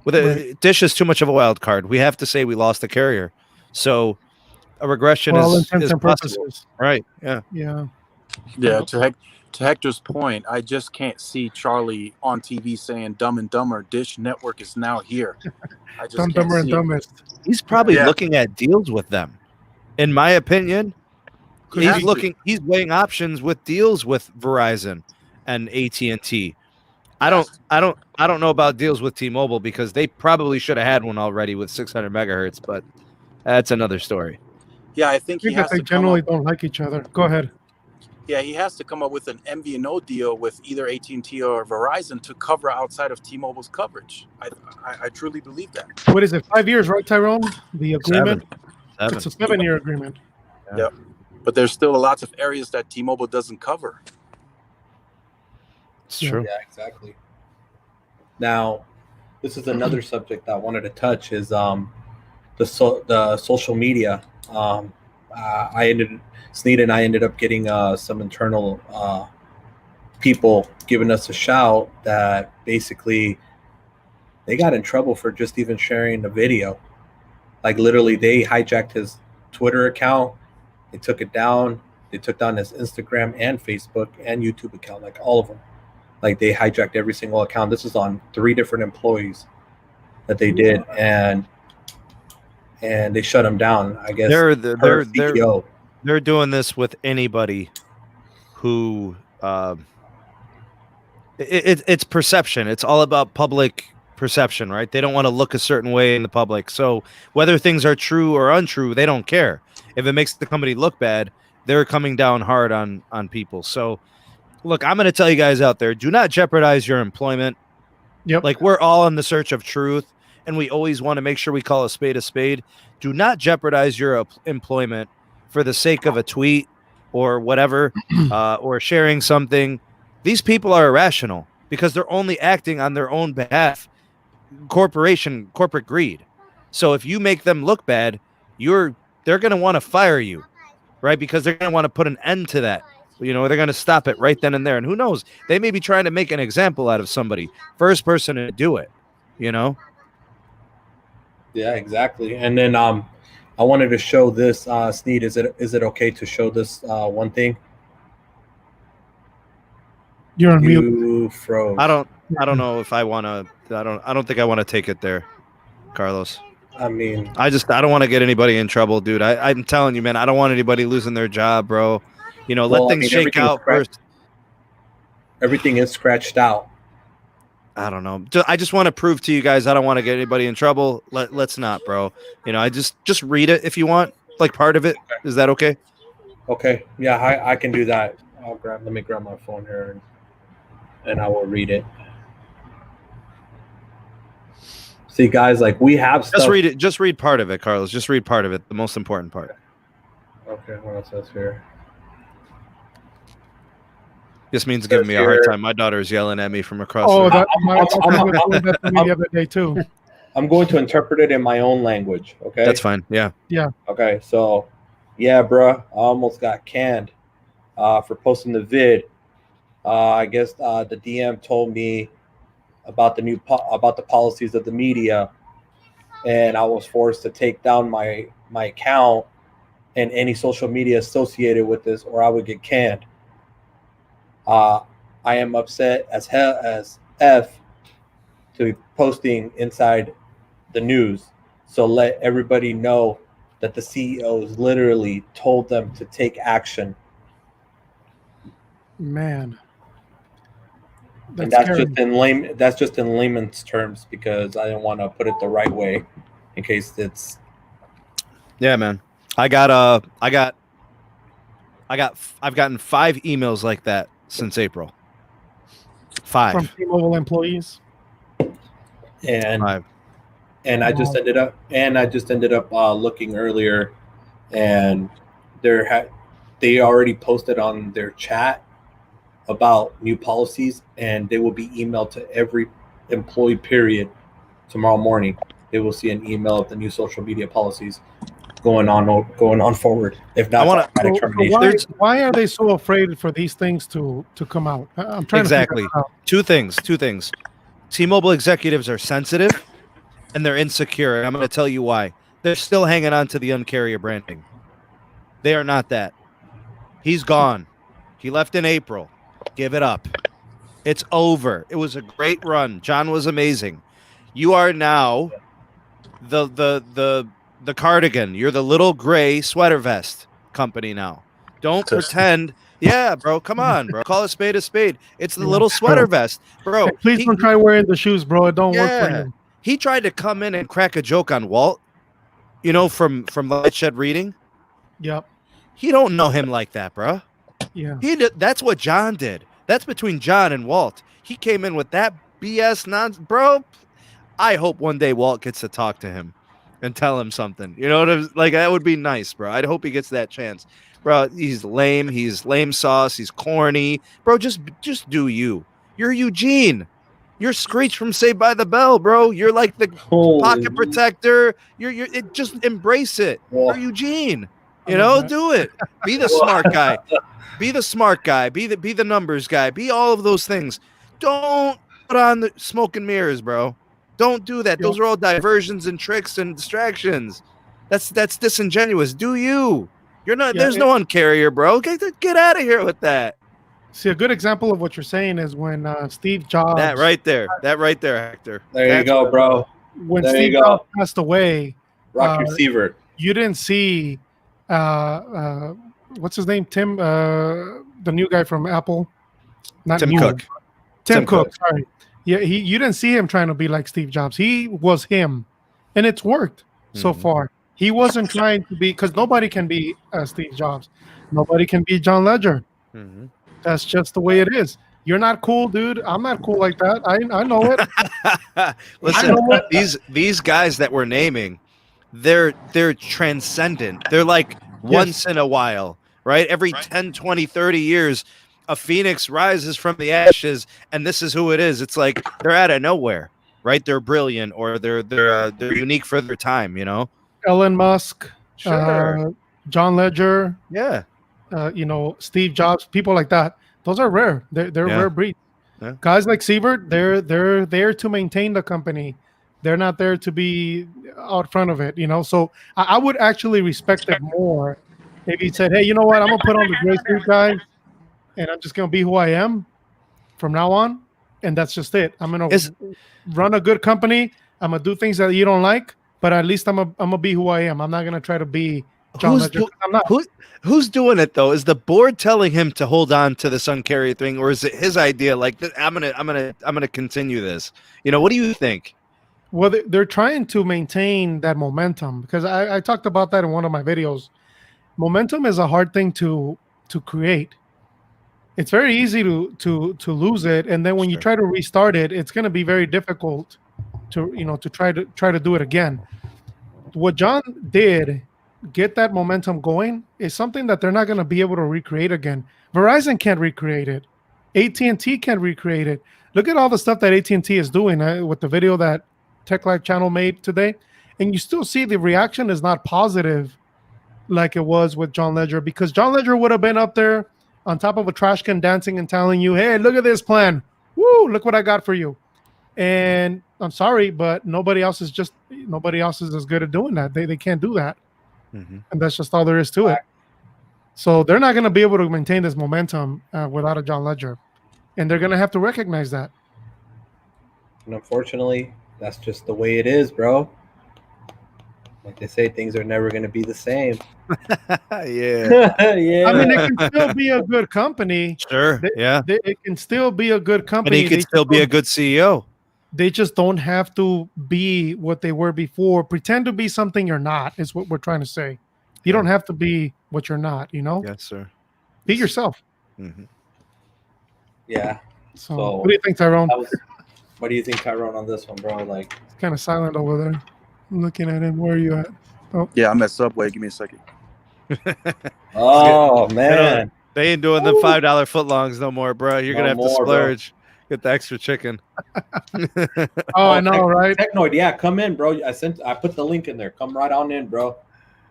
with Dish is too much of a wild card. We have to say we lost the carrier. So a regression is possible. Right. Yeah. To Hector's point, I just can't see Charlie on TV saying Dumb and Dumber Dish Network is now here. I just can't Dumber and see Dumbest. He's probably looking at deals with them. In my opinion, he's weighing options with deals with Verizon and AT&T. I don't know about deals with T-Mobile because they probably should have had one already with 600 megahertz, but that's another story. Yeah, I think they generally don't like each other. Go ahead. Yeah, he has to come up with an MVNO deal with either AT&T or Verizon to cover outside of T-Mobile's coverage. I truly believe that. What is it? 5 years, right, Tyrone? The agreement. It's a 7-year agreement. Yep. But there's still lots of areas that T-Mobile doesn't cover. It's true. Yeah, exactly. Now, this is another subject I wanted to touch is the social media. Sneed and I ended up getting some internal people giving us a shout that basically they got in trouble for just even sharing the video. Like literally, they hijacked his Twitter account. They took it down. They took down his Instagram and Facebook and YouTube account, like all of them. Like they hijacked every single account. This is on 3 different employees that they did, and they shut them down. I guess they're doing this with anybody who it's perception. It's all about public perception, right? They don't want to look a certain way in the public. So whether things are true or untrue, they don't care. If it makes the company look bad, they're coming down hard on people. So look, I'm going to tell you guys out there, do not jeopardize your employment. Yep. Like we're all in the search of truth, and we always want to make sure we call a spade a spade. Do not jeopardize your employment for the sake of a tweet or whatever, or sharing something. These people are irrational because they're only acting on their own behalf. Corporate greed. So if you make them look bad, they're going to want to fire you, right? Because they're going to want to put an end to that. They're going to stop it right then and there. And who knows? They may be trying to make an example out of somebody. First person to do it, Yeah, exactly. And then I wanted to show this. Sneed, is it okay to show this one thing? You're on mute. You froze. I don't know if I want to. I don't think I want to take it there, Carlos. I mean, I don't want to get anybody in trouble, dude. I'm telling you, man, I don't want anybody losing their job, bro. Let things shake out first. Everything is scratched out. I don't know. I just want to prove to you guys I don't want to get anybody in trouble. Let's not, bro. I just read it if you want, like part of it. Okay. Is that okay? Okay. Yeah, I can do that. Let me grab my phone here and I will read it. See, guys, like we have stuff. Just read it. Just read part of it, Carlos. Just read part of it. The most important part. Okay. What else says here? This means giving me a hard time. My daughter is yelling at me from across. That the other day too. I'm going to interpret it in my own language. Okay. That's fine. Yeah. Yeah. Okay. So, yeah, bro, I almost got canned for posting the vid. I guess the DM told me about about the policies of the media, and I was forced to take down my account and any social media associated with this, or I would get canned. I am upset as F to be posting inside the news. So let everybody know that the CEOs literally told them to take action. Man. That's just in layman's terms, because I didn't want to put it the right way in case it's. Yeah, man. I've gotten 5 emails like that since April. 5 from T-Mobile employees. And 5. I just ended up looking earlier, and they already posted on their chat about new policies, and they will be emailed to every employee period tomorrow morning. They will see an email of the new social media policies going on forward. If not, termination. Why are they so afraid for these things to come out? I'm trying exactly. to figure out. Two things. T-Mobile executives are sensitive and they're insecure. And I'm going to tell you why. They're still hanging on to the Un-carrier branding. They are not that. He's gone. He left in April. Give it up. It's over. It was a great run. John was amazing. You are now the cardigan. You're the little gray sweater vest company now. Don't pretend. Yeah, bro. Come on, bro. Call a spade a spade. It's the little sweater vest, bro. Please don't try wearing the shoes, bro. It don't work for you. He tried to come in and crack a joke on Walt, from Light Shed Reading. Yep. He don't know him like that, bro. Yeah. That's what John did. That's between John and Walt. He came in with that BS nonsense, bro. I hope one day Walt gets to talk to him and tell him something. You know what I'm like? That would be nice, bro. I'd hope he gets that chance. Bro, he's lame. He's lame sauce. He's corny. Bro, just do you. You're Eugene. You're Screech from Saved by the Bell, bro. You're like the pocket protector. You're just embrace it. You're Eugene. You know, do it. Be the smart guy. Be the smart guy. Be the numbers guy. Be all of those things. Don't put on the smoke and mirrors, bro. Don't do that. Those are all diversions and tricks and distractions. That's disingenuous. Do you? You're not. There's no uncarrier, bro. Get out of here with that. See, a good example of what you're saying is when Steve Jobs. That right there, Hector. There you go, bro. When Steve Jobs passed away, rock your receiver. You didn't see what's his name? Tim, the new guy from Apple. Not Tim new. Cook. Tim Cook. Sorry. Yeah, you didn't see him trying to be like Steve Jobs. He was him, and it's worked so far. He wasn't trying to be, because nobody can be Steve Jobs. Nobody can be John Ledger. That's just the way it is. You're not cool, dude. I'm not cool like that. I know it. Listen, these guys that we're naming, they're transcendent. They're like once in a while, right? Every 10, 20, 30 years, a phoenix rises from the ashes, and this is who it is. It's like they're out of nowhere, right? They're brilliant, or they're unique for their time, you know? Elon Musk, John Ledger. Yeah. Steve Jobs, people like that. Those are rare. They're rare breeds. Yeah. Guys like Sievert, they're there to maintain the company. They're not there to be out front of it, So I would actually respect it more if he said, "Hey, you know what? I'm gonna put on the gray suit, guys, and I'm just gonna be who I am from now on, and that's just it. I'm gonna run a good company. I'm gonna do things that you don't like, but at least I'm gonna be who I am. I'm not gonna try to be John Ledger. I'm not." Who's doing it though? Is the board telling him to hold on to the sun carrier thing, or is it his idea? Like, I'm gonna continue this. What do you think? Well, they're trying to maintain that momentum, because I talked about that in one of my videos. Momentum is a hard thing to create. It's very easy to lose it, and then when you try to restart it, it's going to be very difficult to try to do it again. What John did, get that momentum going, is something that they're not going to be able to recreate again. Verizon can't recreate it. AT&T can't recreate it. Look at all the stuff that AT&T is doing with the video that techlifechannel made today, and you still see the reaction is not positive like it was with John Ledger, because John Ledger would have been up there on top of a trash can dancing and telling you, "Hey, look at this plan. Woo, look what I got for you." And I'm sorry, but nobody else is as good at doing that. They can't do that. And that's just all there is to it. So they're not going to be able to maintain this momentum without a John Ledger, and they're going to have to recognize that. And unfortunately, that's just the way it is, bro. Like they say, things are never going to be the same. Yeah. Yeah. I mean, it can still be a good company. Sure. It can still be a good company. And he can still be a good CEO. They just don't have to be what they were before. Pretend to be something you're not, is what we're trying to say. You don't have to be what you're not, Yes, sir. Be yourself. Yeah. So what do you think, Tyrone? What do you think, Tyrone, on this one, bro? Like, it's kind of silent over there. I'm looking at him. Where are you at? Oh. Yeah, I'm at Subway. Give me a second. Oh, man. They ain't doing them $5 footlongs no more, bro. You're going to have to splurge. Bro. Get the extra chicken. Oh, I know, right? Technoid, yeah, come in, bro. I put the link in there. Come right on in, bro.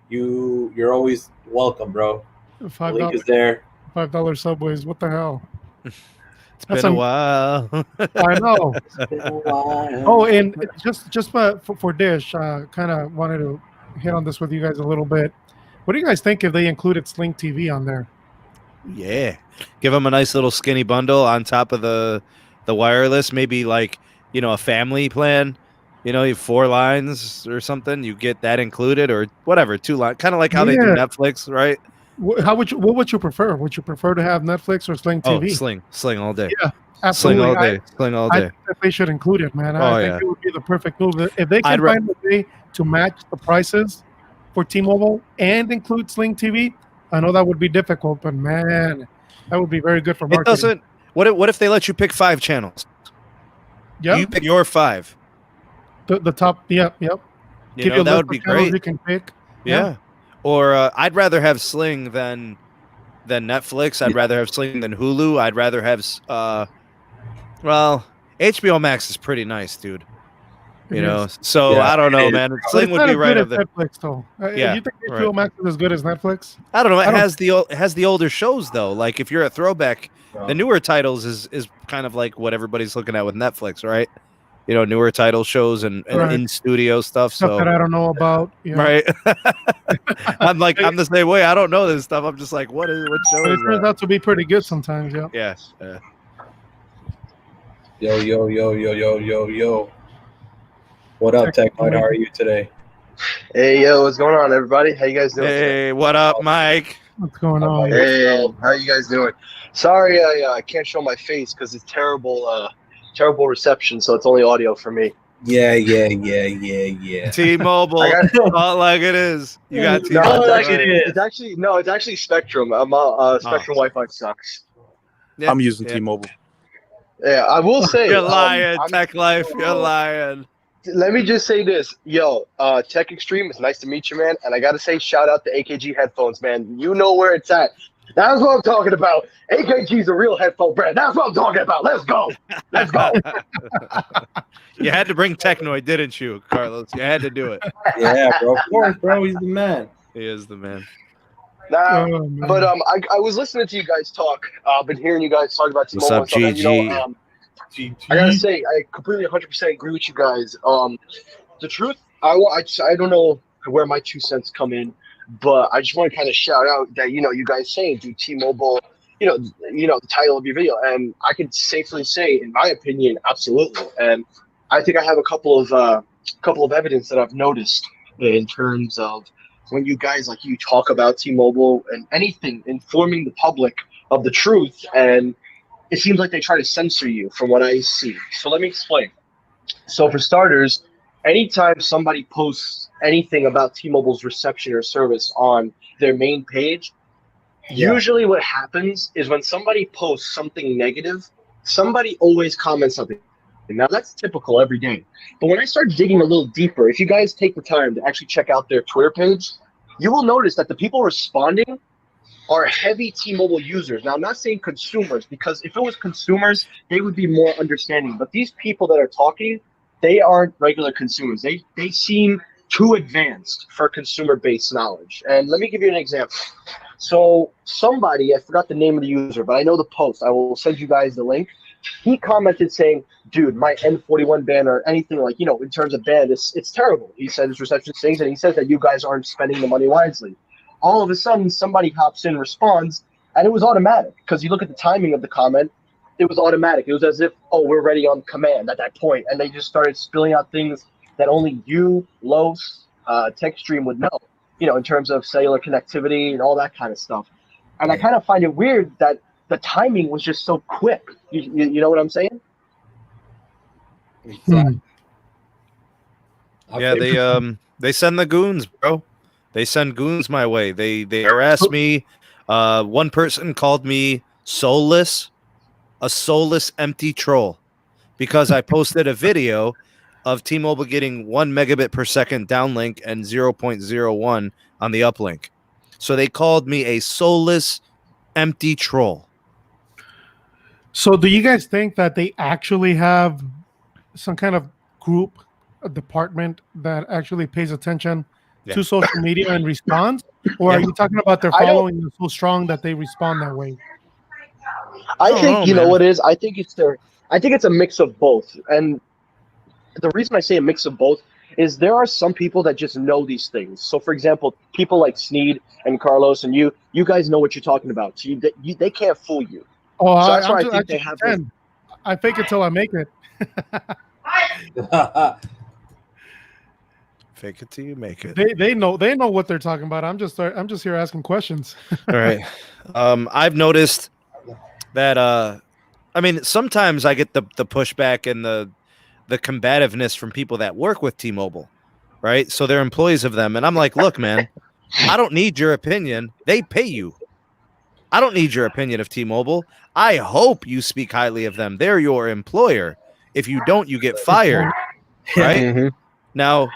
You're always welcome, bro. The link is there. $5 Subways. What the hell? It's been a while. I know. It's been a while. Oh, and just for Dish, kind of wanted to hit on this with you guys a little bit. What do you guys think if they included Sling TV on there? Yeah, give them a nice little skinny bundle on top of the wireless. Maybe like a family plan. You have 4 lines or something. You get that included, or whatever, 2 lines. Kind of like how they do Netflix, right? What would you prefer? Would you prefer to have Netflix or Sling TV? Oh, Sling all day. Yeah, absolutely. Sling all day. I think that they should include it, man. I think it would be the perfect move if they can find a way to match the prices for T-Mobile and include Sling TV. I know that would be difficult, but man, that would be very good for marketing. It doesn't. What if they let you pick 5 channels? Yeah, you pick your 5. The top. Yep. You Give know, you a that list would of be channels great. you can pick. Yeah. Or I'd rather have Sling than Netflix. I'd rather have Sling than Hulu. I'd rather have well, HBO Max is pretty nice, dude. It You know, is. so Yeah, I don't know, it is. man. But Sling it's would not be as right good as up there. Netflix, though. Yeah, You think right. HBO Max is as good as Netflix? I don't know. It I don't- has the older shows though. Like if you're a throwback, No. the newer titles is kind of like what everybody's looking at with Netflix, right? You know, newer title shows and Right. in studio stuff. Stuff So that I don't know about. Yeah. right. I'm the same way. I don't know this stuff. I'm just like, what show But it is turns that? out to be pretty good sometimes. Yeah. Yeah. Yo, yo, yo, yo, yo, yo, yo. What up, Tech Mike? How are you today? Hey, yo, what's going on, everybody? How you guys doing today? Hey, what up, Mike? What's going on? Hey, how you guys doing? Sorry, I can't show my face because it's terrible reception, so it's only audio for me. Yeah. T-Mobile. I got- Not like it is. You got No, T-Mobile. it's like right. it is. it's actually Spectrum. Spectrum Wi-Fi sucks. Yeah, I'm using yeah. T-Mobile. Yeah, I will say. You're lying, I'm- Tech Life. You're lying. Let me just say this, yo, Techxtremist, it's nice to meet you, man. And I gotta say, shout out to AKG headphones, man. You know where it's at. That's what I'm talking about. AKG's a real headphone brand. That's what I'm talking about. Let's go. Let's go. You had to bring Technoid, didn't you, Carlos? You had to do it. Yeah, bro. Of course, bro. He's the man. He is the man. Nah, Oh, man. but I was listening to you guys talk. I've been hearing you guys talk about What's T-Mobile up, and stuff. And, you know, GG? I gotta say, I completely 100% agree with you guys. The truth, I don't know where my 2 cents come in, but I just want to kind of shout out that you guys saying do T-Mobile, the title of your video, and I could safely say, in my opinion, absolutely. And I think I have a couple of evidence that I've noticed in terms of when you guys you talk about T-Mobile and anything informing the public of the truth, and it seems like they try to censor you from what I see. So let me explain. So for starters, anytime somebody posts anything about T-Mobile's reception or service on their main page, usually what happens is when somebody posts something negative, somebody always comments something. Now that's typical every day. But when I start digging a little deeper, if you guys take the time to actually check out their Twitter page, you will notice that the people responding are heavy T-Mobile users. Now, I'm not saying consumers, because if it was consumers, they would be more understanding. But these people that are talking, they aren't regular consumers. They seem too advanced for consumer-based knowledge. And let me give you an example. So somebody, I forgot the name of the user, but I know the post. I will send you guys the link. He commented saying, dude, my N41 band or anything in terms of band, it's terrible. He said his reception stinks, and he says that you guys aren't spending the money wisely. All of a sudden, somebody hops in, responds, and it was automatic. Because you look at the timing of the comment, it was automatic. It was as if, we're ready on command at that point. And they just started spilling out things that only you, Los, Techxtreme would know, in terms of cellular connectivity and all that kind of stuff. And I kind of find it weird that the timing was just so quick. You know what I'm saying? Exactly. Yeah, they send the goons, bro. They send goons my way. They harass me. One person called me soulless, a soulless empty troll, because I posted a video of T-Mobile getting 1 megabit per second downlink and 0.01 on the uplink. So they called me a soulless empty troll. So do you guys think that they actually have some kind of group, a department that actually pays attention Yeah. to social media and responds? Or are you talking about their I don't- following is so strong that they respond that way? I don't think know, you know man. what it is. I think it's a mix of both. And the reason I say a mix of both is there are some people that just know these things. So, for example, people like Sneed and Carlos and you guys know what you're talking about. So they can't fool you. Oh, So that's why I think I they just have pretend. I fake it till I make it. Fake it till you make it. They know what they're talking about. I'm just here asking questions. All right. I've noticed that sometimes I get the pushback and the combativeness from people that work with T-Mobile, right? So they're employees of them, and I'm like, look, man, I don't need your opinion. They pay you. I don't need your opinion of T-Mobile. I hope you speak highly of them. They're your employer. If you don't, you get fired, right? Mhm. Now,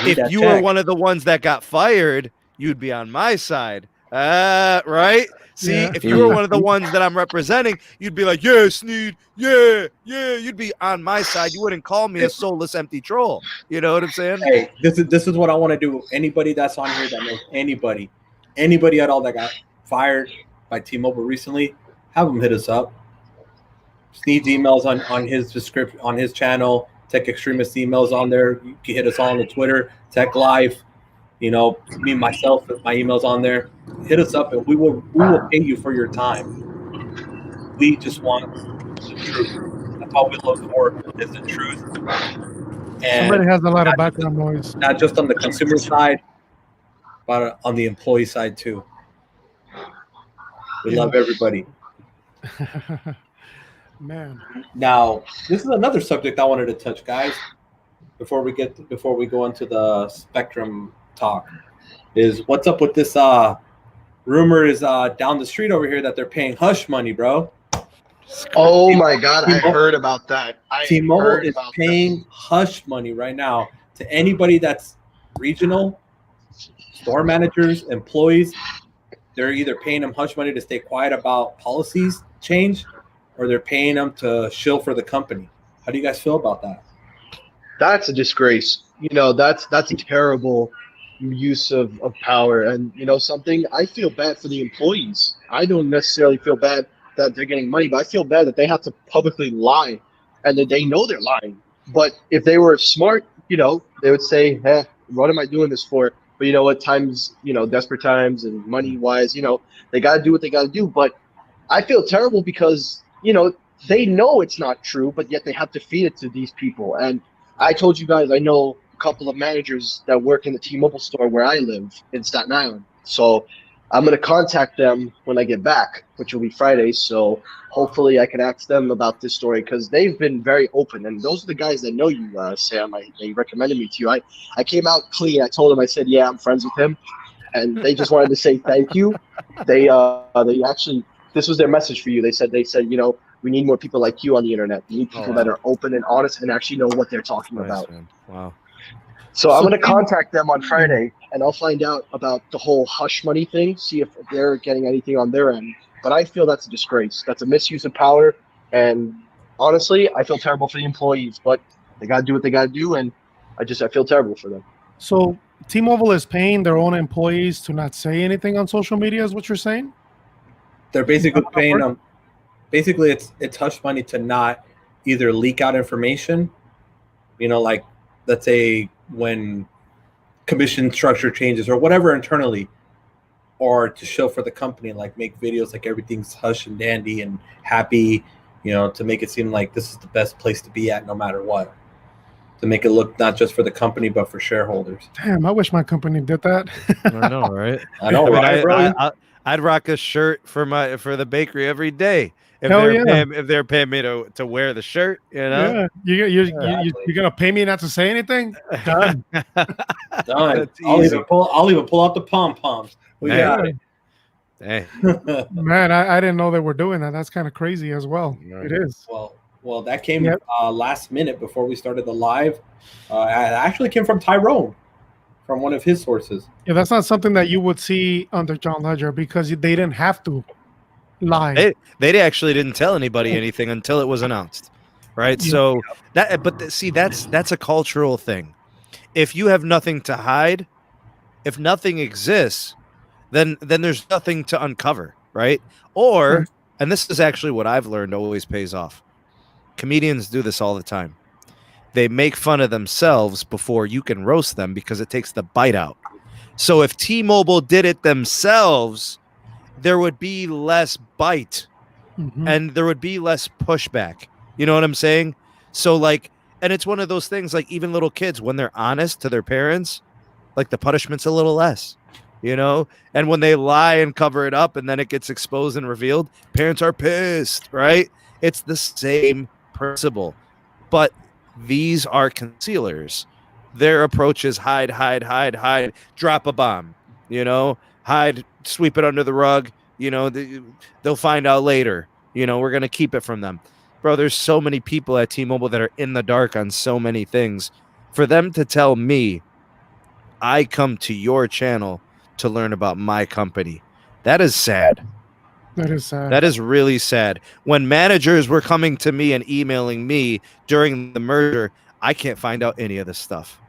If you were one of the ones that got fired, you'd be on my side. Right? See, if you were one of the ones that I'm representing, you'd be like, yeah, Sneed, yeah. You'd be on my side. You wouldn't call me a soulless, empty troll. You know what I'm saying? Hey, this is what I want to do. Anybody that's on here that knows anybody at all that got fired by T-Mobile recently, have them hit us up. Sneed's emails on his description on his channel. Techxtremist emails on there. You can hit us all on the Twitter. Tech Life. You know, me myself, my email's on there. Hit us up, and we will pay you for your time. We just want the truth. That's all we look for is the truth. And somebody has a lot of background noise. Not just on the consumer side, but on the employee side too. We love everybody. Man. Now, this is another subject I wanted to touch, guys. Before we go into the Spectrum talk, is what's up with this rumor is down the street over here that they're paying hush money, bro. Oh my God, I heard about that. T-Mobile is paying hush money right now to anybody that's regional, store managers, employees. They're either paying them hush money to stay quiet about policies change, or they're paying them to shill for the company. How do you guys feel about that? That's a disgrace. You know, that's a terrible use of power. And you know something, I feel bad for the employees. I don't necessarily feel bad that they're getting money, but I feel bad that they have to publicly lie and that they know they're lying. But if they were smart, you know, they would say, hey, what am I doing this for? But you know what, times, you know, desperate times and money wise, you know, they got to do what they got to do. But I feel terrible because, you know, they know it's not true, but yet they have to feed it to these people. And I told you guys, I know a couple of managers that work in the T-Mobile store where I live in Staten Island. So I'm going to contact them when I get back, which will be Friday. So hopefully I can ask them about this story because they've been very open. And those are the guys that know you, Sam. They recommended me to you. I came out clean. I told them, I said, yeah, I'm friends with him. And they just wanted to say thank you. They actually, this was their message for you. They said, you know, we need more people like you on the internet. We need people that are open and honest and actually know what they're talking about. Man. Wow. So I'm going to contact them on Friday, and I'll find out about the whole hush money thing, see if they're getting anything on their end. But I feel that's a disgrace. That's a misuse of power. And honestly, I feel terrible for the employees, but they got to do what they got to do, and I feel terrible for them. So T-Mobile is paying their own employees to not say anything on social media, is what you're saying? They're basically paying them. Basically, it's hush money to not either leak out information, you know, like let's say when commission structure changes or whatever internally, or to show for the company, like make videos like everything's hush and dandy and happy, you know, to make it seem like this is the best place to be at no matter what, to make it look not just for the company but for shareholders. Damn, I wish my company did that. I know, right? I know, right, bro? I'd rock a shirt for the bakery every day. If they're paying me to wear the shirt, you know. Yeah, you're gonna pay me not to say anything? Done. Done. I'll even pull out the pom poms. We got it. Hey, man, I didn't know they were doing that. That's kind of crazy as well. It is. Well, that came last minute before we started the live. It actually came from Tyrone, from one of his sources. Yeah, that's not something that you would see under John Ledger because they didn't have to lie. They actually didn't tell anybody anything until it was announced, right? Yeah. So that's a cultural thing. If you have nothing to hide, if nothing exists, then there's nothing to uncover, right? Or, and this is actually what I've learned always pays off. Comedians do this all the time. They make fun of themselves before you can roast them because it takes the bite out. So if T-Mobile did it themselves, there would be less bite and there would be less pushback. You know what I'm saying? So like, and it's one of those things like even little kids, when they're honest to their parents, like the punishment's a little less, you know? And when they lie and cover it up and then it gets exposed and revealed, parents are pissed, right? It's the same principle. But these are concealers. Their approach is hide, drop a bomb, you know, hide, sweep it under the rug, you know, they'll find out later, you know, we're going to keep it from them. Bro, there's so many people at T-Mobile that are in the dark on so many things. For them to tell me I come to your channel to learn about my company. That is sad. That is sad. That is really sad. When managers were coming to me and emailing me during the merger, I can't find out any of this stuff.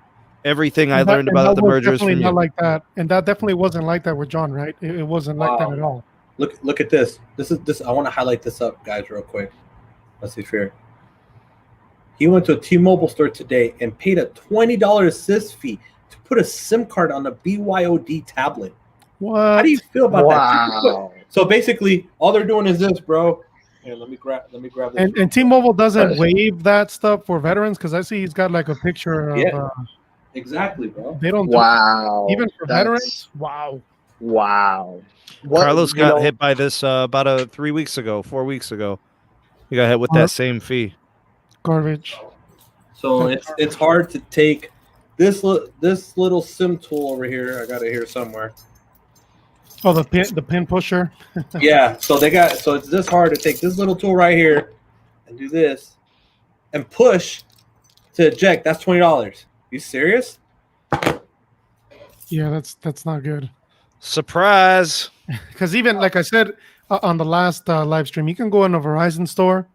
Everything I learned about the merger is from definitely not you. like that, and that definitely wasn't like that with John, right? It wasn't like that at all. Look at this. This. I want to highlight this up, guys, real quick. Let's see here. He went to a T-Mobile store today and paid a $20 assist fee to put a SIM card on a BYOD tablet. What? How do you feel about that? Wow. So basically, all they're doing is this, bro. Here, let me grab this. And T-Mobile doesn't waive that stuff for veterans, because I see he's got like a picture of. Yeah. Exactly, bro. They don't. Wow. Even for veterans. Wow. Wow. Carlos got hit by this about 3 weeks ago, 4 weeks ago. He got hit with that same fee. Garbage. So it's hard to take this little SIM tool over here. I got it here somewhere. Oh, the pin pusher. Yeah. So it's this hard to take this little tool right here and do this and push to eject. That's $20. You serious? Yeah, that's not good. Surprise. Because even like I said on the last live stream, you can go in a Verizon store,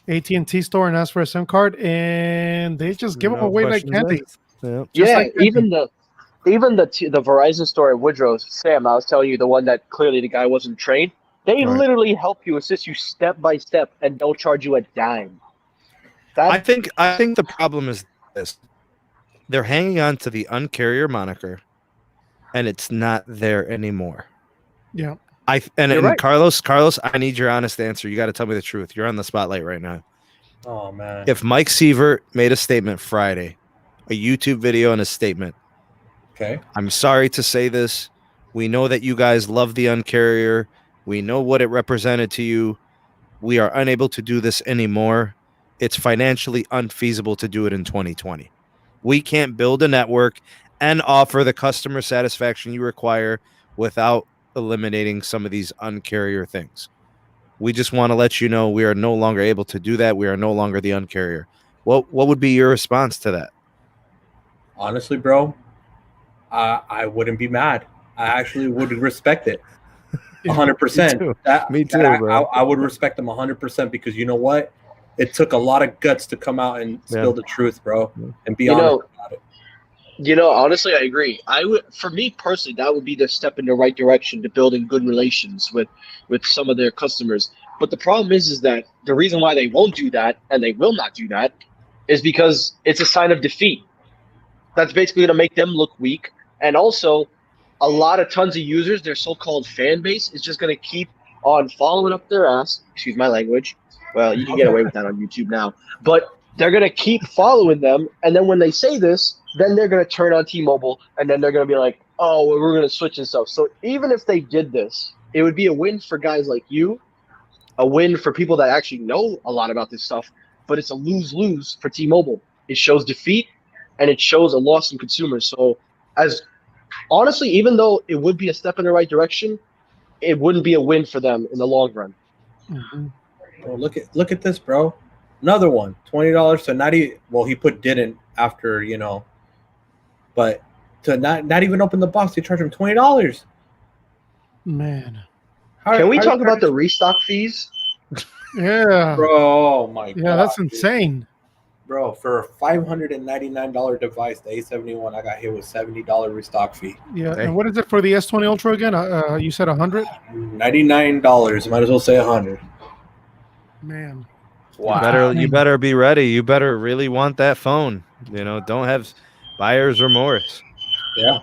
AT&T store, and ask for a SIM card, and they just give them away like candy. Yeah, like even the Verizon store at Woodrow's, Sam, I was telling you, the one that clearly the guy wasn't trained. They literally help you, assist you step by step, and don't charge you a dime. I think the problem is this: they're hanging on to the Uncarrier moniker, and it's not there anymore. Yeah. Right. Carlos, I need your honest answer. You got to tell me the truth. You're on the spotlight right now. Oh man! If Mike Sievert made a statement Friday, a YouTube video and a statement. Okay. I'm sorry to say this. We know that you guys love the Uncarrier. We know what it represented to you. We are unable to do this anymore. It's financially unfeasible to do it in 2020. We can't build a network and offer the customer satisfaction you require without eliminating some of these Uncarrier things. We just want to let you know we are no longer able to do that. We are no longer the Uncarrier. What would be your response to that? Honestly, bro, I wouldn't be mad. I actually would respect it 100%. Me too, bro. I would respect them 100% because you know what? It took a lot of guts to come out and spill the truth, bro, and be honest about it. You know, honestly, I agree. For me personally, that would be the step in the right direction to building good relations with some of their customers. But the problem is that the reason why they won't do that, and they will not do that, is because it's a sign of defeat. That's basically going to make them look weak. And also, tons of users, their so-called fan base, is just going to keep on following up their ass. Excuse my language. Well, you can get away with that on YouTube now. But they're going to keep following them. And then when they say this, then they're going to turn on T-Mobile. And then they're going to be like, oh, well, we're going to switch and stuff. So even if they did this, it would be a win for guys like you, a win for people that actually know a lot about this stuff. But it's a lose-lose for T-Mobile. It shows defeat, and it shows a loss in consumers. So honestly, even though it would be a step in the right direction, it wouldn't be a win for them in the long run. Mm-hmm. Bro, look at this, bro. Another one, $20. So not even, well, he put didn't after, but to not even open the box, they charge him $20. Man, can we talk about the restock fees? Yeah, bro. Oh my god. Yeah, that's insane. Bro, for a $599 device, the A71, I got hit with $70 restock fee. Yeah, and what is it for the S20 Ultra again? You said $100? $99. Might as well say $100. Man, wow. You better be ready. You better really want that phone. Don't have buyer's remorse. Yeah.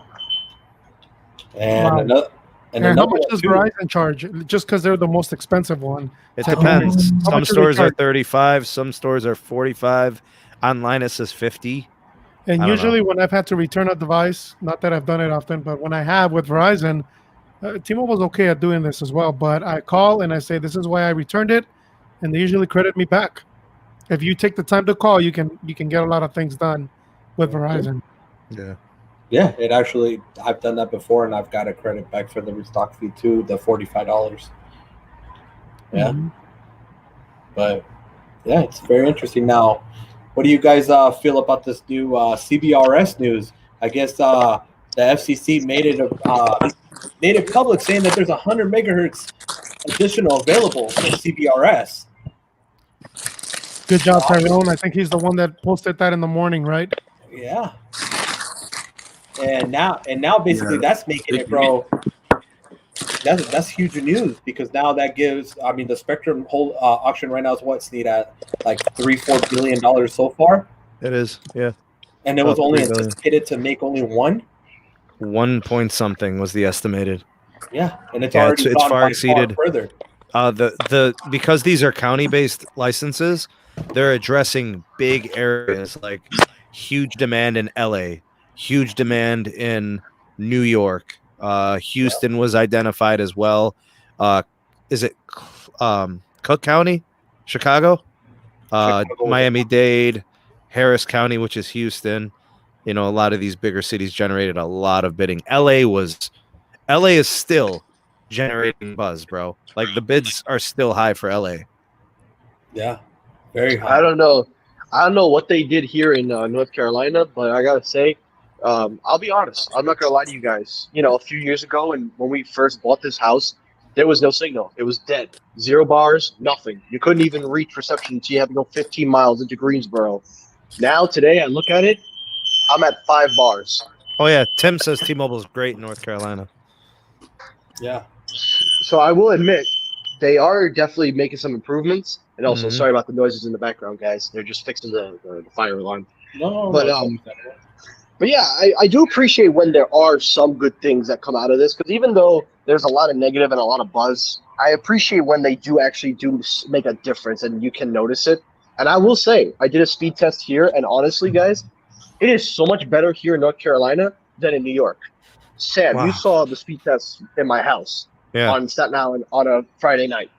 And how much does Verizon charge? Just because they're the most expensive one. It depends. Some stores are 35. Some stores are 45. Online it says 50. And usually when I've had to return a device, not that I've done it often, but when I have with Verizon, T-Mobile's okay at doing this as well. But I call and I say, this is why I returned it. And they usually credit me back. If you take the time to call, you can get a lot of things done with Verizon. Yeah, it actually, I've done that before, and I've got a credit back for the restock fee too, the $45. Yeah, but yeah, it's very interesting. Now, what do you guys feel about this new CBRS news? I guess the FCC made it public, saying that there's 100 megahertz additional available for CBRS. Good job, Tyrone. I think he's the one that posted that in the morning, right? Yeah. And now basically that's making it, bro. That's huge news, because now that gives, I mean, the Spectrum whole auction right now is what, Sneed, at like $3-4 billion so far. It is, yeah. And it was only anticipated to make only 1 point something was the estimated. Yeah, and it's already it's far exceeded. Further. Because these are county-based licenses, they're addressing big areas like huge demand in LA, huge demand in New York. Houston was identified as well. Is it Cook County, Chicago, Miami-Dade, Harris County, which is Houston. You know, a lot of these bigger cities generated a lot of bidding. LA is still generating buzz, bro. Like, the bids are still high for LA. Yeah, very high. I don't know what they did here in North Carolina, but I gotta say, I'll be honest. I'm not gonna lie to you guys. You know, a few years ago, and when we first bought this house, there was no signal. It was dead. 0 bars, nothing. You couldn't even reach reception until you had to go 15 miles into Greensboro. Now, today, I look at it, I'm at 5 bars. Oh yeah, Tim says T-Mobile is great in North Carolina. Yeah. So I will admit, they are definitely making some improvements. And also, sorry about the noises in the background, guys. They're just fixing the fire alarm. But yeah, I do appreciate when there are some good things that come out of this, because even though there's a lot of negative and a lot of buzz, I appreciate when they do actually make a difference and you can notice it. And I will say, I did a speed test here, and honestly, guys, it is so much better here in North Carolina than in New York. Sam, you saw the speed test in my house on Staten Island on a Friday night.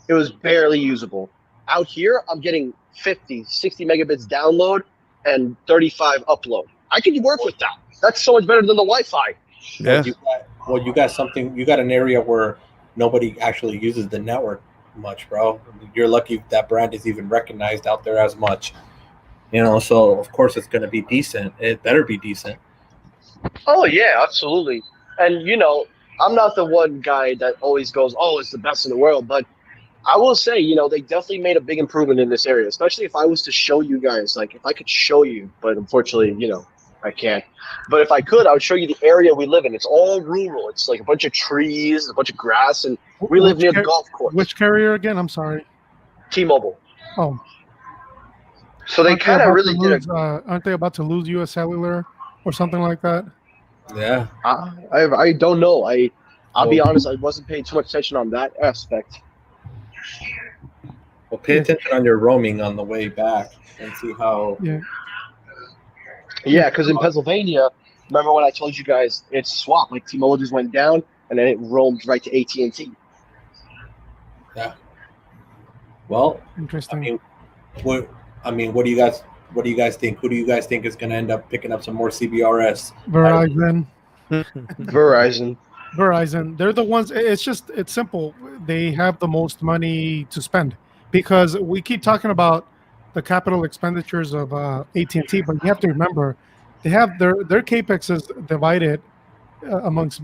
It was barely usable. Out here, I'm getting 50, 60 megabits download and 35 upload. I could work with that. That's so much better than the Wi-Fi. Yeah. Well, you got an area where nobody actually uses the network much, bro. You're lucky that brand is even recognized out there as much. You know, so of course it's going to be decent. It better be decent. Oh yeah, absolutely. And you know, I'm not the one guy that always goes, "Oh, it's the best in the world," but I will say, you know, they definitely made a big improvement in this area, especially if I was to show you guys, like if I could show you, but unfortunately, you know, I can't. But if I could, I would show you the area we live in. It's all rural. It's like a bunch of trees, a bunch of grass, and we live near the golf course. Which carrier again? I'm sorry. T-Mobile. Oh. So they kind of really did. Aren't they about to lose U.S. Cellular or something like that? Yeah. I don't know. I'll be honest. I wasn't paying too much attention on that aspect. Well, pay attention on your roaming on the way back and see how. Yeah, because in Pennsylvania, remember when I told you guys it's swap? Like T-Mobile just went down and then it roamed right to AT&T. Yeah. Well, interesting. What do you guys think? Who do you guys think is going to end up picking up some more CBRS? Verizon. Verizon. They're the ones. It's simple. They have the most money to spend, because we keep talking about the capital expenditures of AT&T, but you have to remember they have their capex is divided amongst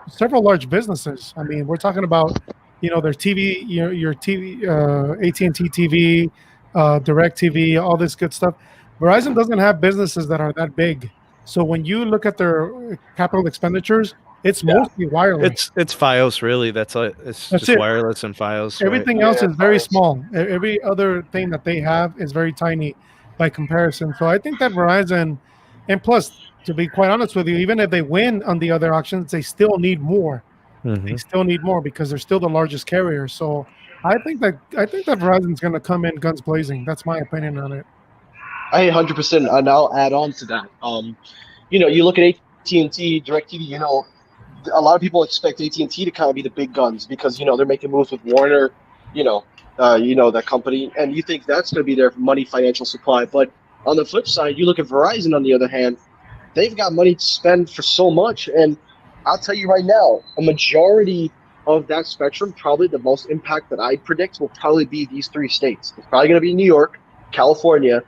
several large businesses. I mean, we're talking about, you know, their TV, your TV, AT&T TV, Direct TV, all this good stuff. Verizon doesn't have businesses that are that big. So when you look at their capital expenditures, it's mostly wireless. It's FiOS, really. That's just it. Wireless and FiOS. Everything else is very small. Every other thing that they have is very tiny by comparison. So I think that Verizon, and plus, to be quite honest with you, even if they win on the other auctions, they still need more. They still need more because they're still the largest carrier. So I think that Verizon's going to come in guns blazing. That's my opinion on it. I 100%, and I'll add on to that. You know, you look at AT&T, DirecTV. You know, a lot of people expect AT&T to kind of be the big guns because, you know, they're making moves with Warner, you know, that company, and you think that's going to be their money financial supply. But on the flip side, you look at Verizon, on the other hand, they've got money to spend for so much. And I'll tell you right now, a majority of that spectrum, probably the most impact that I predict will probably be these 3 states. It's probably going to be New York, California,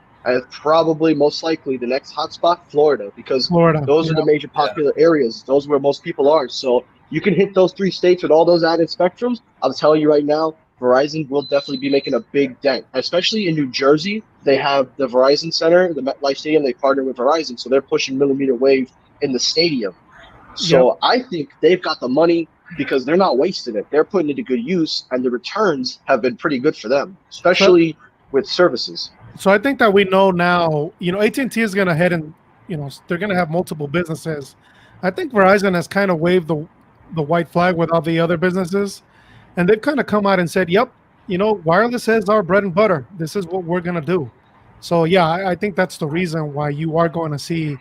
Probably most likely the next hotspot, Florida, because Florida. those are the major popular areas. Those where most people are. So you can hit those 3 states with all those added spectrums. I'm telling you right now, Verizon will definitely be making a big dent, especially in New Jersey. They have the Verizon Center, the MetLife Stadium. They partner with Verizon, so they're pushing millimeter wave in the stadium. So I think they've got the money because they're not wasting it. They're putting it to good use, and the returns have been pretty good for them, especially with services. So I think that we know now, AT&T is going to head and, they're going to have multiple businesses. I think Verizon has kind of waved the white flag with all the other businesses, and they've kind of come out and said, yep, wireless is our bread and butter. This is what we're going to do. So, yeah, I think that's the reason why you are going to see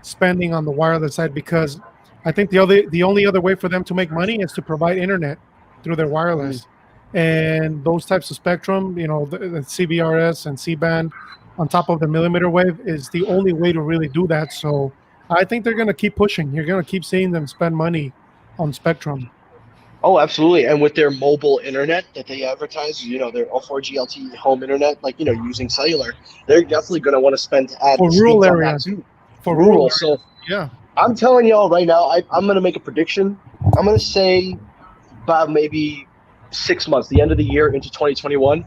spending on the wireless side, because I think the only other way for them to make money is to provide internet through their wireless. And those types of spectrum, the CBRS and C-band on top of the millimeter wave is the only way to really do that. So I think they're going to keep pushing. You're going to keep seeing them spend money on spectrum. Oh, absolutely. And with their mobile internet that they advertise, their 4G LTE home internet, using cellular, they're definitely going to want to spend to add for rural areas. too. For rural. So yeah, I'm telling y'all right now, I'm going to make a prediction. I'm going to say about maybe 6 months, the end of the year into 2021,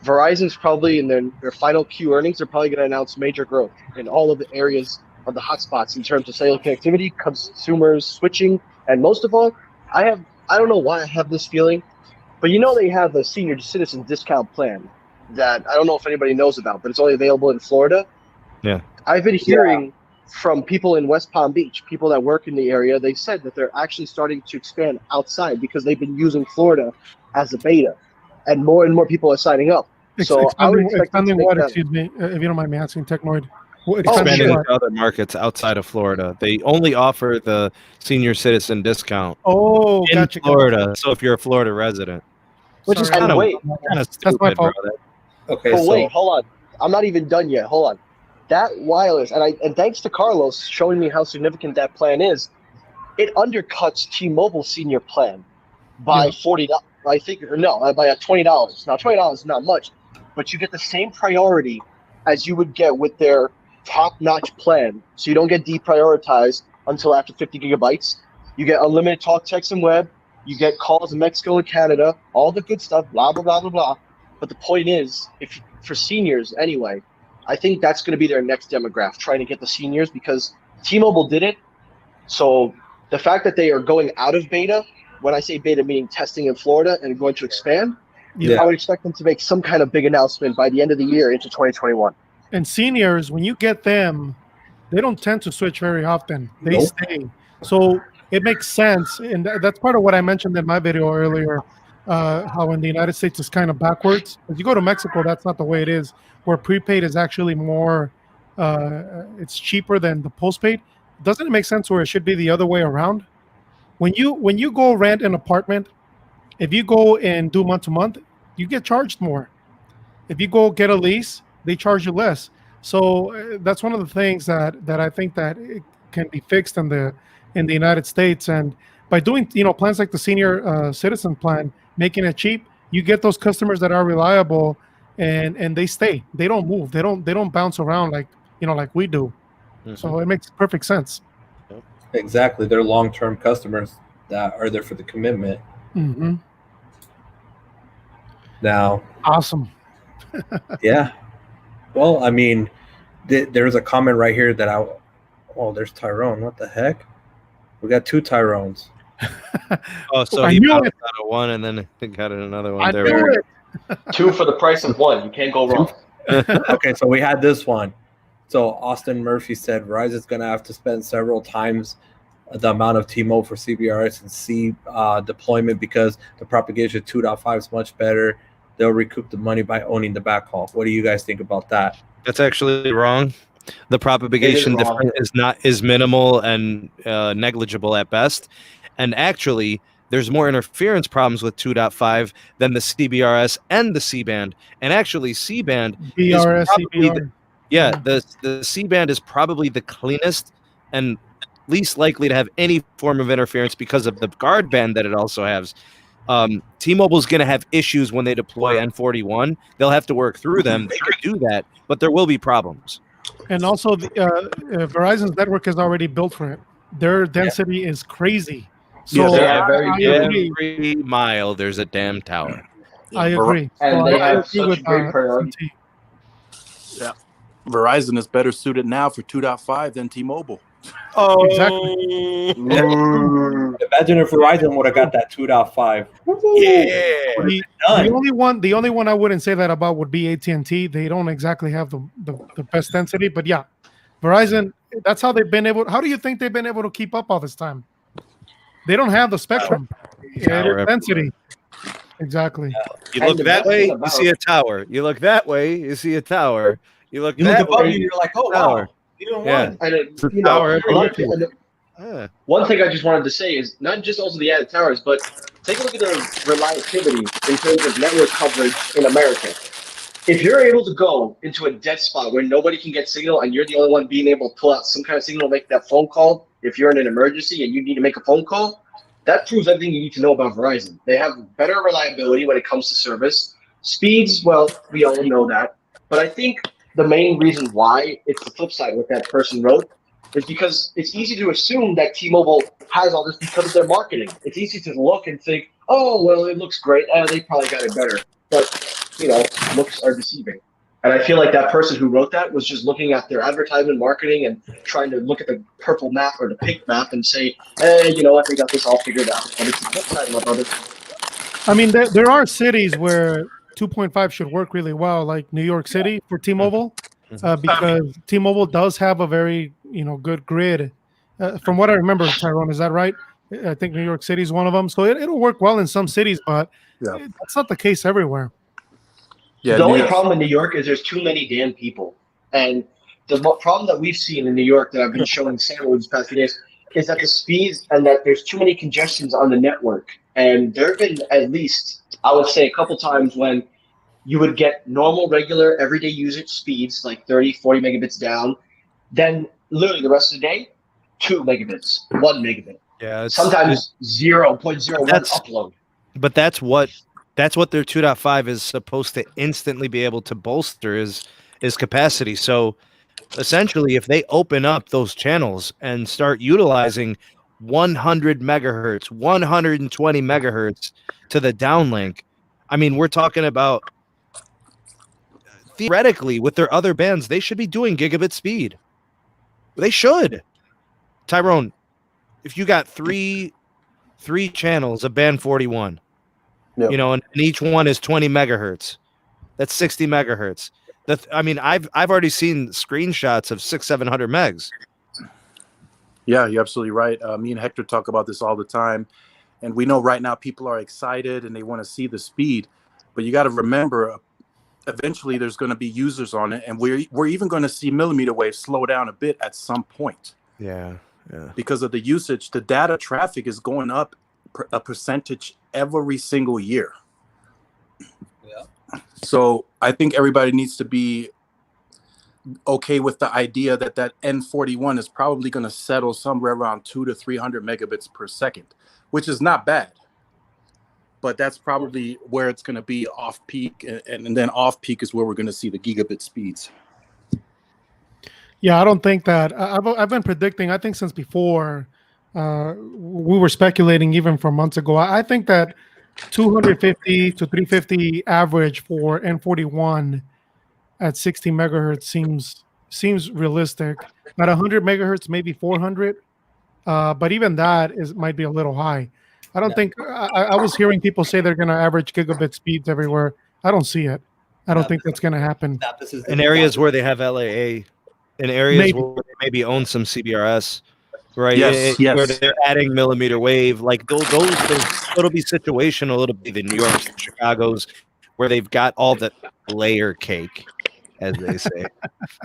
Verizon's probably in their final Q earnings, they're probably going to announce major growth in all of the areas of the hotspots in terms of cellular connectivity, consumers switching, and most of all, I don't know why I have this feeling, but they have a senior citizen discount plan that I don't know if anybody knows about, but it's only available in Florida. Yeah. I've been hearing from people in West Palm Beach, people that work in the area, they said that they're actually starting to expand outside because they've been using Florida as a beta, and more people are signing up. So I would expect expanding what? Excuse me, if you don't mind me asking, Technoid. Expanding into other markets outside of Florida. They only offer the senior citizen discount. Oh, in Florida. So if you're a Florida resident, which is kind of stupid, that's my fault. brother. Okay, but wait, hold on. I'm not even done yet. Hold on. That wireless, and thanks to Carlos showing me how significant that plan is, it undercuts T-Mobile senior plan by $40. I think by $20. Now $20 is not much, but you get the same priority as you would get with their top-notch plan. So you don't get deprioritized until after 50 gigabytes. You get unlimited talk, text, and web. You get calls in Mexico and Canada, all the good stuff, blah, blah, blah, blah, blah. But the point is, if for seniors anyway, I think that's going to be their next demographic, trying to get the seniors, because T-Mobile did it. So the fact that they are going out of beta, when I say beta meaning testing in Florida and going to expand, I would expect them to make some kind of big announcement by the end of the year into 2021. And seniors, when you get them, they don't tend to switch very often. They stay. So it makes sense. And that's part of what I mentioned in my video earlier, how in the United States it's kind of backwards. If you go to Mexico, that's not the way it is, where prepaid is actually more, it's cheaper than the postpaid. Doesn't it make sense where it should be the other way around? When you go rent an apartment, if you go and do month to month, you get charged more. If you go get a lease, they charge you less. So that's one of the things that I think that it can be fixed in the United States. And by doing plans like the senior citizen plan, making it cheap, you get those customers that are reliable, and they stay. They don't move. They don't bounce around like we do. Mm-hmm. So it makes perfect sense. Exactly, they're long-term customers that are there for the commitment. Mm-hmm. Now, awesome. Yeah. Well, I mean, there's a comment right here that there's Tyrone. What the heck? We got two Tyrones. So he bounced out of one and then got another one. There. Two for the price of one. You can't go wrong. Okay, so we had this one. So Austin Murphy said Verizon's going to have to spend several times the amount of T-Mobile for CBRS and C deployment because the propagation of 2.5 is much better. They'll recoup the money by owning the backhaul. What do you guys think about that? That's actually wrong. The propagation difference is minimal and negligible at best. And actually, there's more interference problems with 2.5 than the CBRS and the C-band. And actually, C-band is probably the C-band is probably the cleanest and least likely to have any form of interference because of the guard band that it also has. T-Mobile's going to have issues when they deploy N41. They'll have to work through them. They can do that, but there will be problems. And also, Verizon's network is already built for it. Their density is crazy. So every mile there's a damn tower. I agree. And they have such a great priority. Yeah, Verizon is better suited now for 2.5 than T-Mobile. Oh, exactly. Imagine if Verizon would have got that 2.5. Yeah. The only one I wouldn't say that about would be AT&T. They don't exactly have the best density, but yeah, Verizon. That's how they've been able. How do you think they've been able to keep up all this time? They don't have the spectrum, density. Exactly. You look that way, you see a tower. You look that way, you see a tower. You look above you, you're like, oh wow. And one thing I just wanted to say is not just also the added towers, but take a look at the reliability in terms of network coverage in America. If you're able to go into a dead spot where nobody can get signal and you're the only one being able to pull out some kind of signal to make that phone call, if you're in an emergency and you need to make a phone call, that proves everything you need to know about Verizon. They have better reliability when it comes to service. Speeds, well, we all know that. But I think the main reason why it's the flip side what that person wrote is because it's easy to assume that T-Mobile has all this because of their marketing. It's easy to look and think, oh, well, it looks great. They probably got it better. But, looks are deceiving. And I feel like that person who wrote that was just looking at their advertisement marketing and trying to look at the purple map or the pink map and say, hey, you know what, they got this all figured out. But it's the flip side, my brother. I mean, there are cities where 2.5 should work really well, like New York City for T-Mobile, because T-Mobile does have a very, good grid. From what I remember, Tyrone, is that right? I think New York City is one of them. So it'll work well in some cities, but that's not the case everywhere. Yeah, the only problem in New York is there's too many damn people. And the problem that we've seen in New York that I've been showing Sam these past few days is that the speeds and that there's too many congestions on the network. And there have been at least, I would say, a couple times when you would get normal, regular, everyday usage speeds, like 30, 40 megabits down. Then literally the rest of the day, 2 megabits, 1 megabit. Yeah, sometimes 0.01 upload. But that's what their 2.5 is supposed to instantly be able to bolster is capacity. So essentially, if they open up those channels and start utilizing 100 megahertz, 120 megahertz to the downlink, I mean, we're talking about theoretically with their other bands, they should be doing gigabit speed. They should. Tyrone, if you got three channels of band 41, and each one is 20 megahertz. That's 60 megahertz. I've already seen screenshots of 600-700 megs. Yeah, you're absolutely right. Me and Hector talk about this all the time, and we know right now people are excited and they want to see the speed, but you got to remember, eventually there's going to be users on it, and we're even going to see millimeter wave slow down a bit at some point. Yeah. Because of the usage, the data traffic is going up a percentage every single year. Yeah. So I think everybody needs to be okay with the idea that N41 is probably going to settle somewhere around 200 to 300 megabits per second, which is not bad. But that's probably where it's going to be off peak, and then off peak is where we're going to see the gigabit speeds. Yeah, I don't think that I've been predicting. I think since before we were speculating even from months ago. I think that 250 to 350 average for N41 at 60 megahertz seems realistic. At 100 megahertz, maybe 400, but even that might be a little high. I don't think I was hearing people say they're going to average gigabit speeds everywhere. I don't see it. I don't think that's going to happen. In areas where they have LAA, in areas where they maybe own some CBRS, right? Yes. Where they're adding millimeter wave, like those it'll be situational. It'll be the New Yorks, the Chicago's, where they've got all the layer cake, as they say.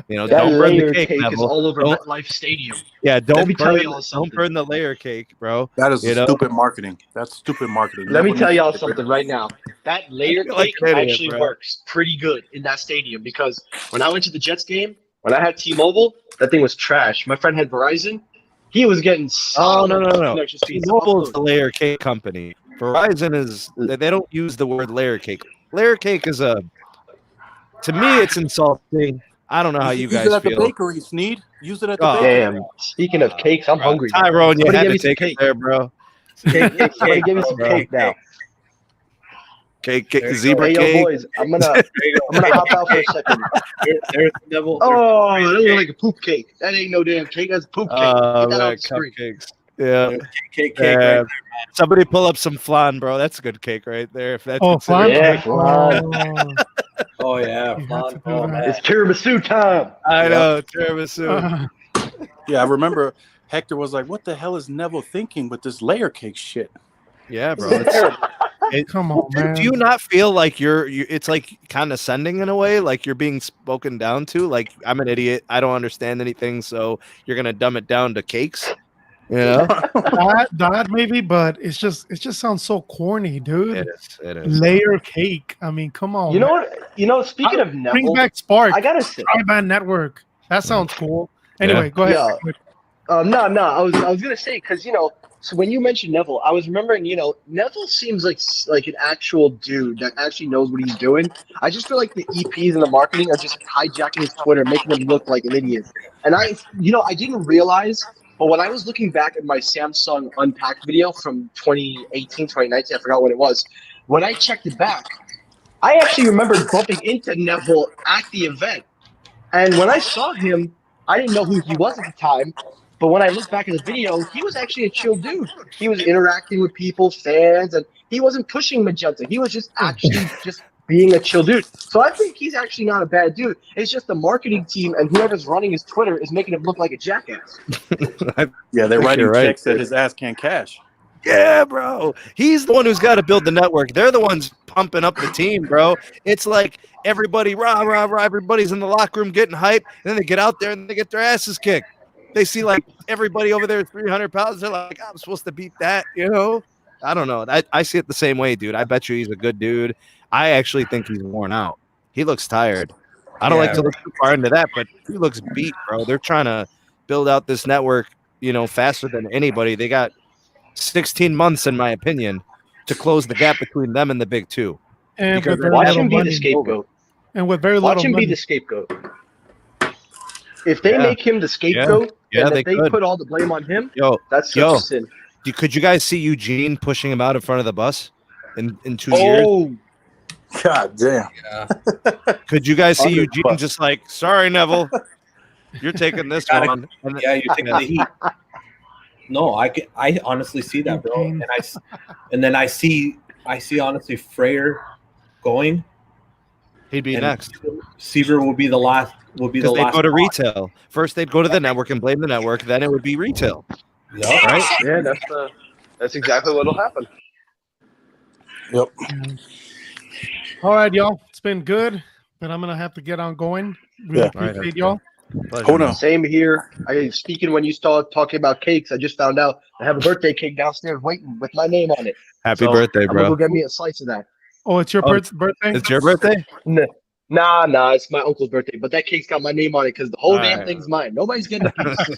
That don't burn the cake is all over MetLife Stadium. Yeah, don't burn the layer cake, bro. That is stupid marketing. That's stupid marketing. Let me tell y'all something right now. That layer cake actually works pretty good in that stadium, because when I went to the Jets game, when I had T-Mobile, that thing was trash. My friend had Verizon. He was getting no. T-Mobile is the layer cake company. Verizon is they don't use the word layer cake. Layer cake is to me it's insulting. I don't know how you Use guys it at the feel. bakery, Sneed. Use it at the Oh, bakery. Damn. Speaking of cakes, I'm hungry. Now. Tyrone, you Somebody had give to me some take it cake. there, bro. Somebody give me some cake now. Cake, There you zebra Hey, yo, cake. boys, I'm gonna hop out for a second. There's Neville. Oh, that looks like a poop cake. That ain't no damn cake. That's poop cake. Get that Man, off the screen. cupcakes. Yeah. Cake right there. Somebody pull up some flan, bro. That's a good cake right there. If that's flan Yeah, cake. flan. Oh yeah, You have flan. to do Oh that. man. It's tiramisu time. I know, tiramisu. Yeah, I remember Hector was like, "What the hell is Neville thinking with this layer cake shit?" Yeah, bro. Come on, man. Do you not feel like you're it's like condescending in a way, like you're being spoken down to? Like, I'm an idiot, I don't understand anything, so you're gonna dumb it down to cakes? You know? that maybe, but it just sounds so corny, dude. It is. Layer cake. I mean, come on. You know man. what? You know, speaking of Bring Neville, back Spark. I gotta say, Tri-band network. That sounds cool. Anyway, go ahead. Yeah. No. I was gonna say because so when you mentioned Neville, I was remembering. Neville seems like an actual dude that actually knows what he's doing. I just feel like the EPs and the marketing are just hijacking his Twitter, making him look like an idiot. And I didn't realize, but when I was looking back at my Samsung Unpacked video from 2018, 2019, I forgot when it was. When I checked it back, I actually remembered bumping into Neville at the event. And when I saw him, I didn't know who he was at the time. But when I look back at the video, he was actually a chill dude. He was interacting with people, fans, and he wasn't pushing Magenta. He was just actually just being a chill dude. So I think he's actually not a bad dude. It's just the marketing team and whoever's running his Twitter is making him look like a jackass. Yeah, they're writing You're right. checks that his ass can't cash. Yeah, bro. He's the one who's got to build the network. They're the ones pumping up the team, bro. It's like everybody, rah, rah, rah, everybody's in the locker room getting hyped, and then they get out there and they get their asses kicked. They see like everybody over there 300 pounds. They're like, I'm supposed to beat that, I don't know. I see it the same way, dude. I bet you he's a good dude. I actually think he's worn out. He looks tired. I don't like to look too far into that, but he looks beat, bro. They're trying to build out this network, faster than anybody. They got 16 months, in my opinion, to close the gap between them and the big two. And watch him be the scapegoat. And with very little watch him money. be the scapegoat. If they make him the scapegoat, and if they put all the blame on him, that's such a sin. Could you guys see Eugene pushing him out in front of the bus in 2 years? Oh, God damn. Yeah. Could you guys see Eugene just like, sorry, Neville, you're taking this one? Yeah, you're taking the heat. No, I honestly see that, bro. And then I see honestly Freyer going. He'd be next. Seaver will be the last. Because they'd go to retail. First, they'd go to the network and blame the network. Then it would be retail. Yep. Right? Yeah, that's exactly what'll happen. Yep. All right, y'all. It's been good, but I'm gonna have to get on going. Really appreciate y'all. Hold on. Same here. Speaking when you start talking about cakes, I just found out I have a birthday cake downstairs waiting with my name on it. Happy birthday, I'm bro. gonna go get me a slice of that. Oh, it's your birthday? It's your birthday? Nah, it's my uncle's birthday, but that cake's got my name on it because the whole damn thing's mine. Nobody's getting a piece.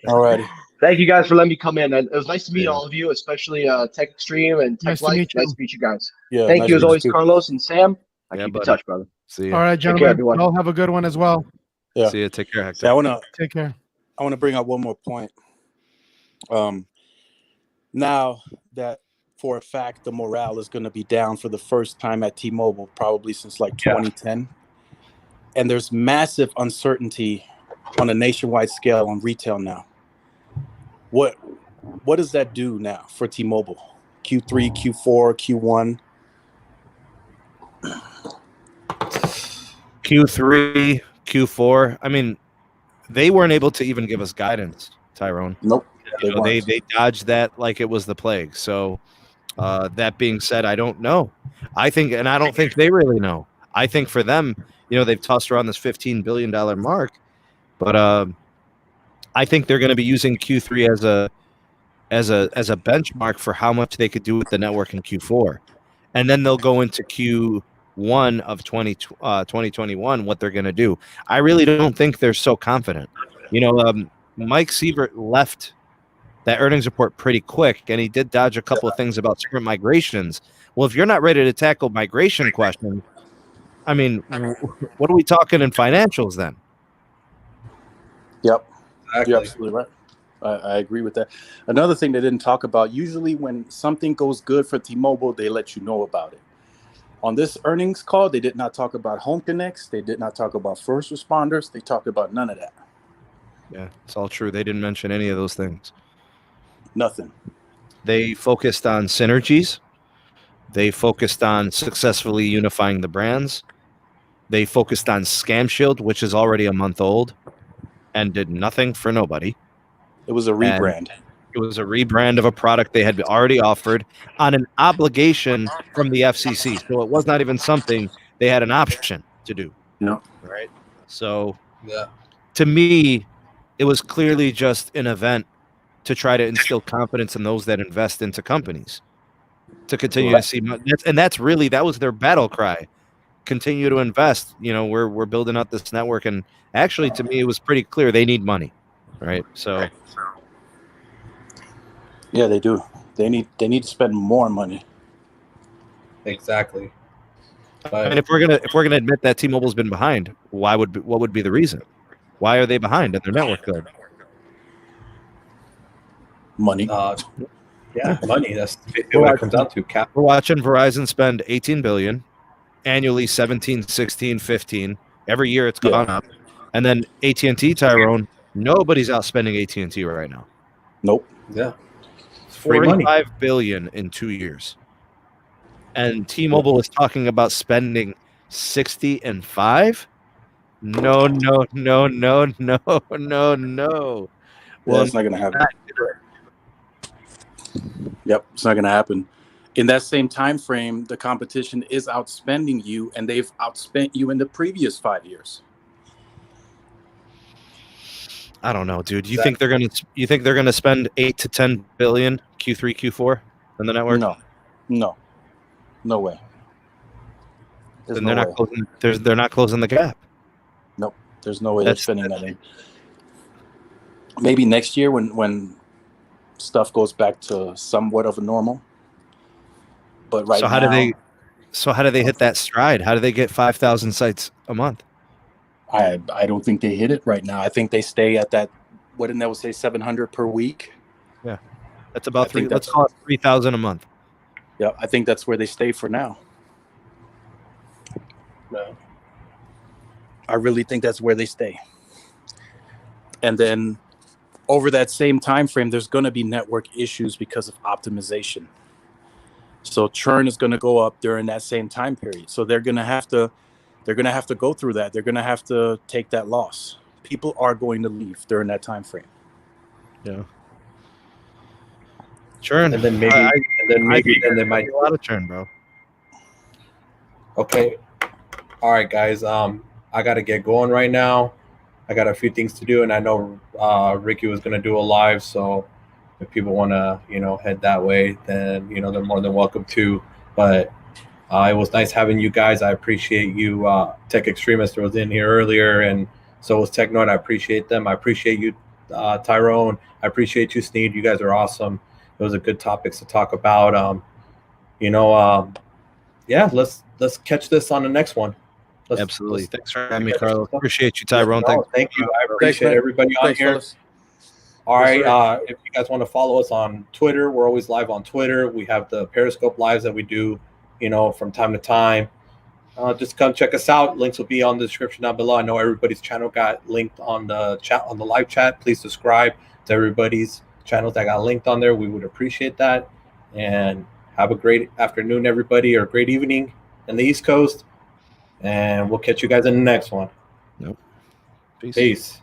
All righty. Thank you guys for letting me come in. And it was nice to meet all of you, especially Techxtreme and Nice to Techlife. meet you. Nice to meet you guys. Yeah. Thank you as always, too. Carlos and Sam. I keep in buddy. touch, brother. See All you. right, care, gentlemen. everyone. Y'all have a good one as well. Yeah. See you. Take care, Hector. Yeah, Take care. I want to bring up one more point. Now that for a fact the morale is going to be down for the first time at T-Mobile, probably since like 2010, and there's massive uncertainty on a nationwide scale on retail now. What does that do now for T-Mobile? Q3, Q4, Q1? Q3, Q4. I mean, they weren't able to even give us guidance, Tyrone. Nope. They dodged that like it was the plague. So that being said, I don't know. I don't think they really know. I think for them, they've tossed around this $15 billion mark, but I think they're going to be using Q3 as a benchmark for how much they could do with the network in Q4, and then they'll go into Q1 of 2021 what they're going to do. I really don't think they're so confident. Mike Sievert left that earnings report pretty quick, and he did dodge a couple of things about Sprint migrations. Well, if you're not ready to tackle migration questions, I mean, what are we talking in financials then? Yep. Exactly. You're absolutely right. I agree with that. Another thing they didn't talk about, usually when something goes good for T-Mobile, they let you know about it. On this earnings call, they did not talk about home connects. They did not talk about first responders. They talked about none of that. Yeah, it's all true. They didn't mention any of those things. Nothing. They focused on synergies. They focused on successfully unifying the brands. They focused on Scam Shield, which is already a month old and did nothing for nobody. It was a rebrand. It was a rebrand of a product they had already offered on an obligation from the FCC. So it was not even something they had an option to do. No. Right. So Yeah. to me, it was clearly just an event to try to instill confidence in those that invest into companies to continue to see. And that was their battle cry. Continue to invest. You know, we're building out this network. And actually, to me, it was pretty clear they need money. Right. So. Yeah, they do. They need to spend more money. Exactly. And if we're gonna admit that T-Mobile's been behind, what would be the reason? Why are they behind in their network build? Money. Yeah, money. That's what it comes out to. Cap. We're watching Verizon spend $18 billion annually, 17, 16, 15. Every year it's gone up. And then AT&T, Tyrone, nobody's outspending AT&T right now. Nope. Yeah. $45 billion in 2 years. And T-Mobile is talking about spending 60 and 5? No. Well, Well, it's not going to happen. Yep, it's not going to happen. In that same time frame, the competition is outspending you, and they've outspent you in the previous 5 years. I don't know, dude. You think they're gonna spend 8 to 10 billion Q3, Q4 on the network? No way. Then they're not closing. They're not closing the gap. Nope. There's no way they're spending that in. Maybe next year when stuff goes back to somewhat of a normal. But right now, how do they hit that stride? How do they get 5,000 sites a month? I don't think they hit it right now. I think they stay at that. What did that say? 700 per week. Yeah, that's about three. Let's call it 3,000 a month. Yeah, I think that's where they stay for now. No. I really think that's where they stay. And then over that same time frame, there's going to be network issues because of optimization. So churn is going to go up during that same time period. So they're going to have to go through that. They're going to have to take that loss. People are going to leave during that time frame. Yeah. Churn. And then maybe they might a lot of churn, bro. Okay. All right, guys. I got to get going right now. I got a few things to do, and I know Ricky was going to do a live, so if people want to, head that way, then, they're more than welcome to. But it was nice having you guys. I appreciate you. Techxtremist was in here earlier, and so was Technoid. I appreciate them. I appreciate you, Tyrone. I appreciate you, Sneed. You guys are awesome. It was a good topics to talk about. Yeah, let's catch this on the next one. Absolutely. Thanks for having me, Carlos. Appreciate you, Tyrone. Thank you. I appreciate everybody on here. Fellas. All right. If you guys want to follow us on Twitter, we're always live on Twitter. We have the Periscope lives that we do, from time to time. Just come check us out. Links will be on the description down below. I know everybody's channel got linked on the chat, on the live chat. Please subscribe to everybody's channels that got linked on there. We would appreciate that. And have a great afternoon, everybody, or great evening in the East Coast. And we'll catch you guys in the next one. Nope. Peace.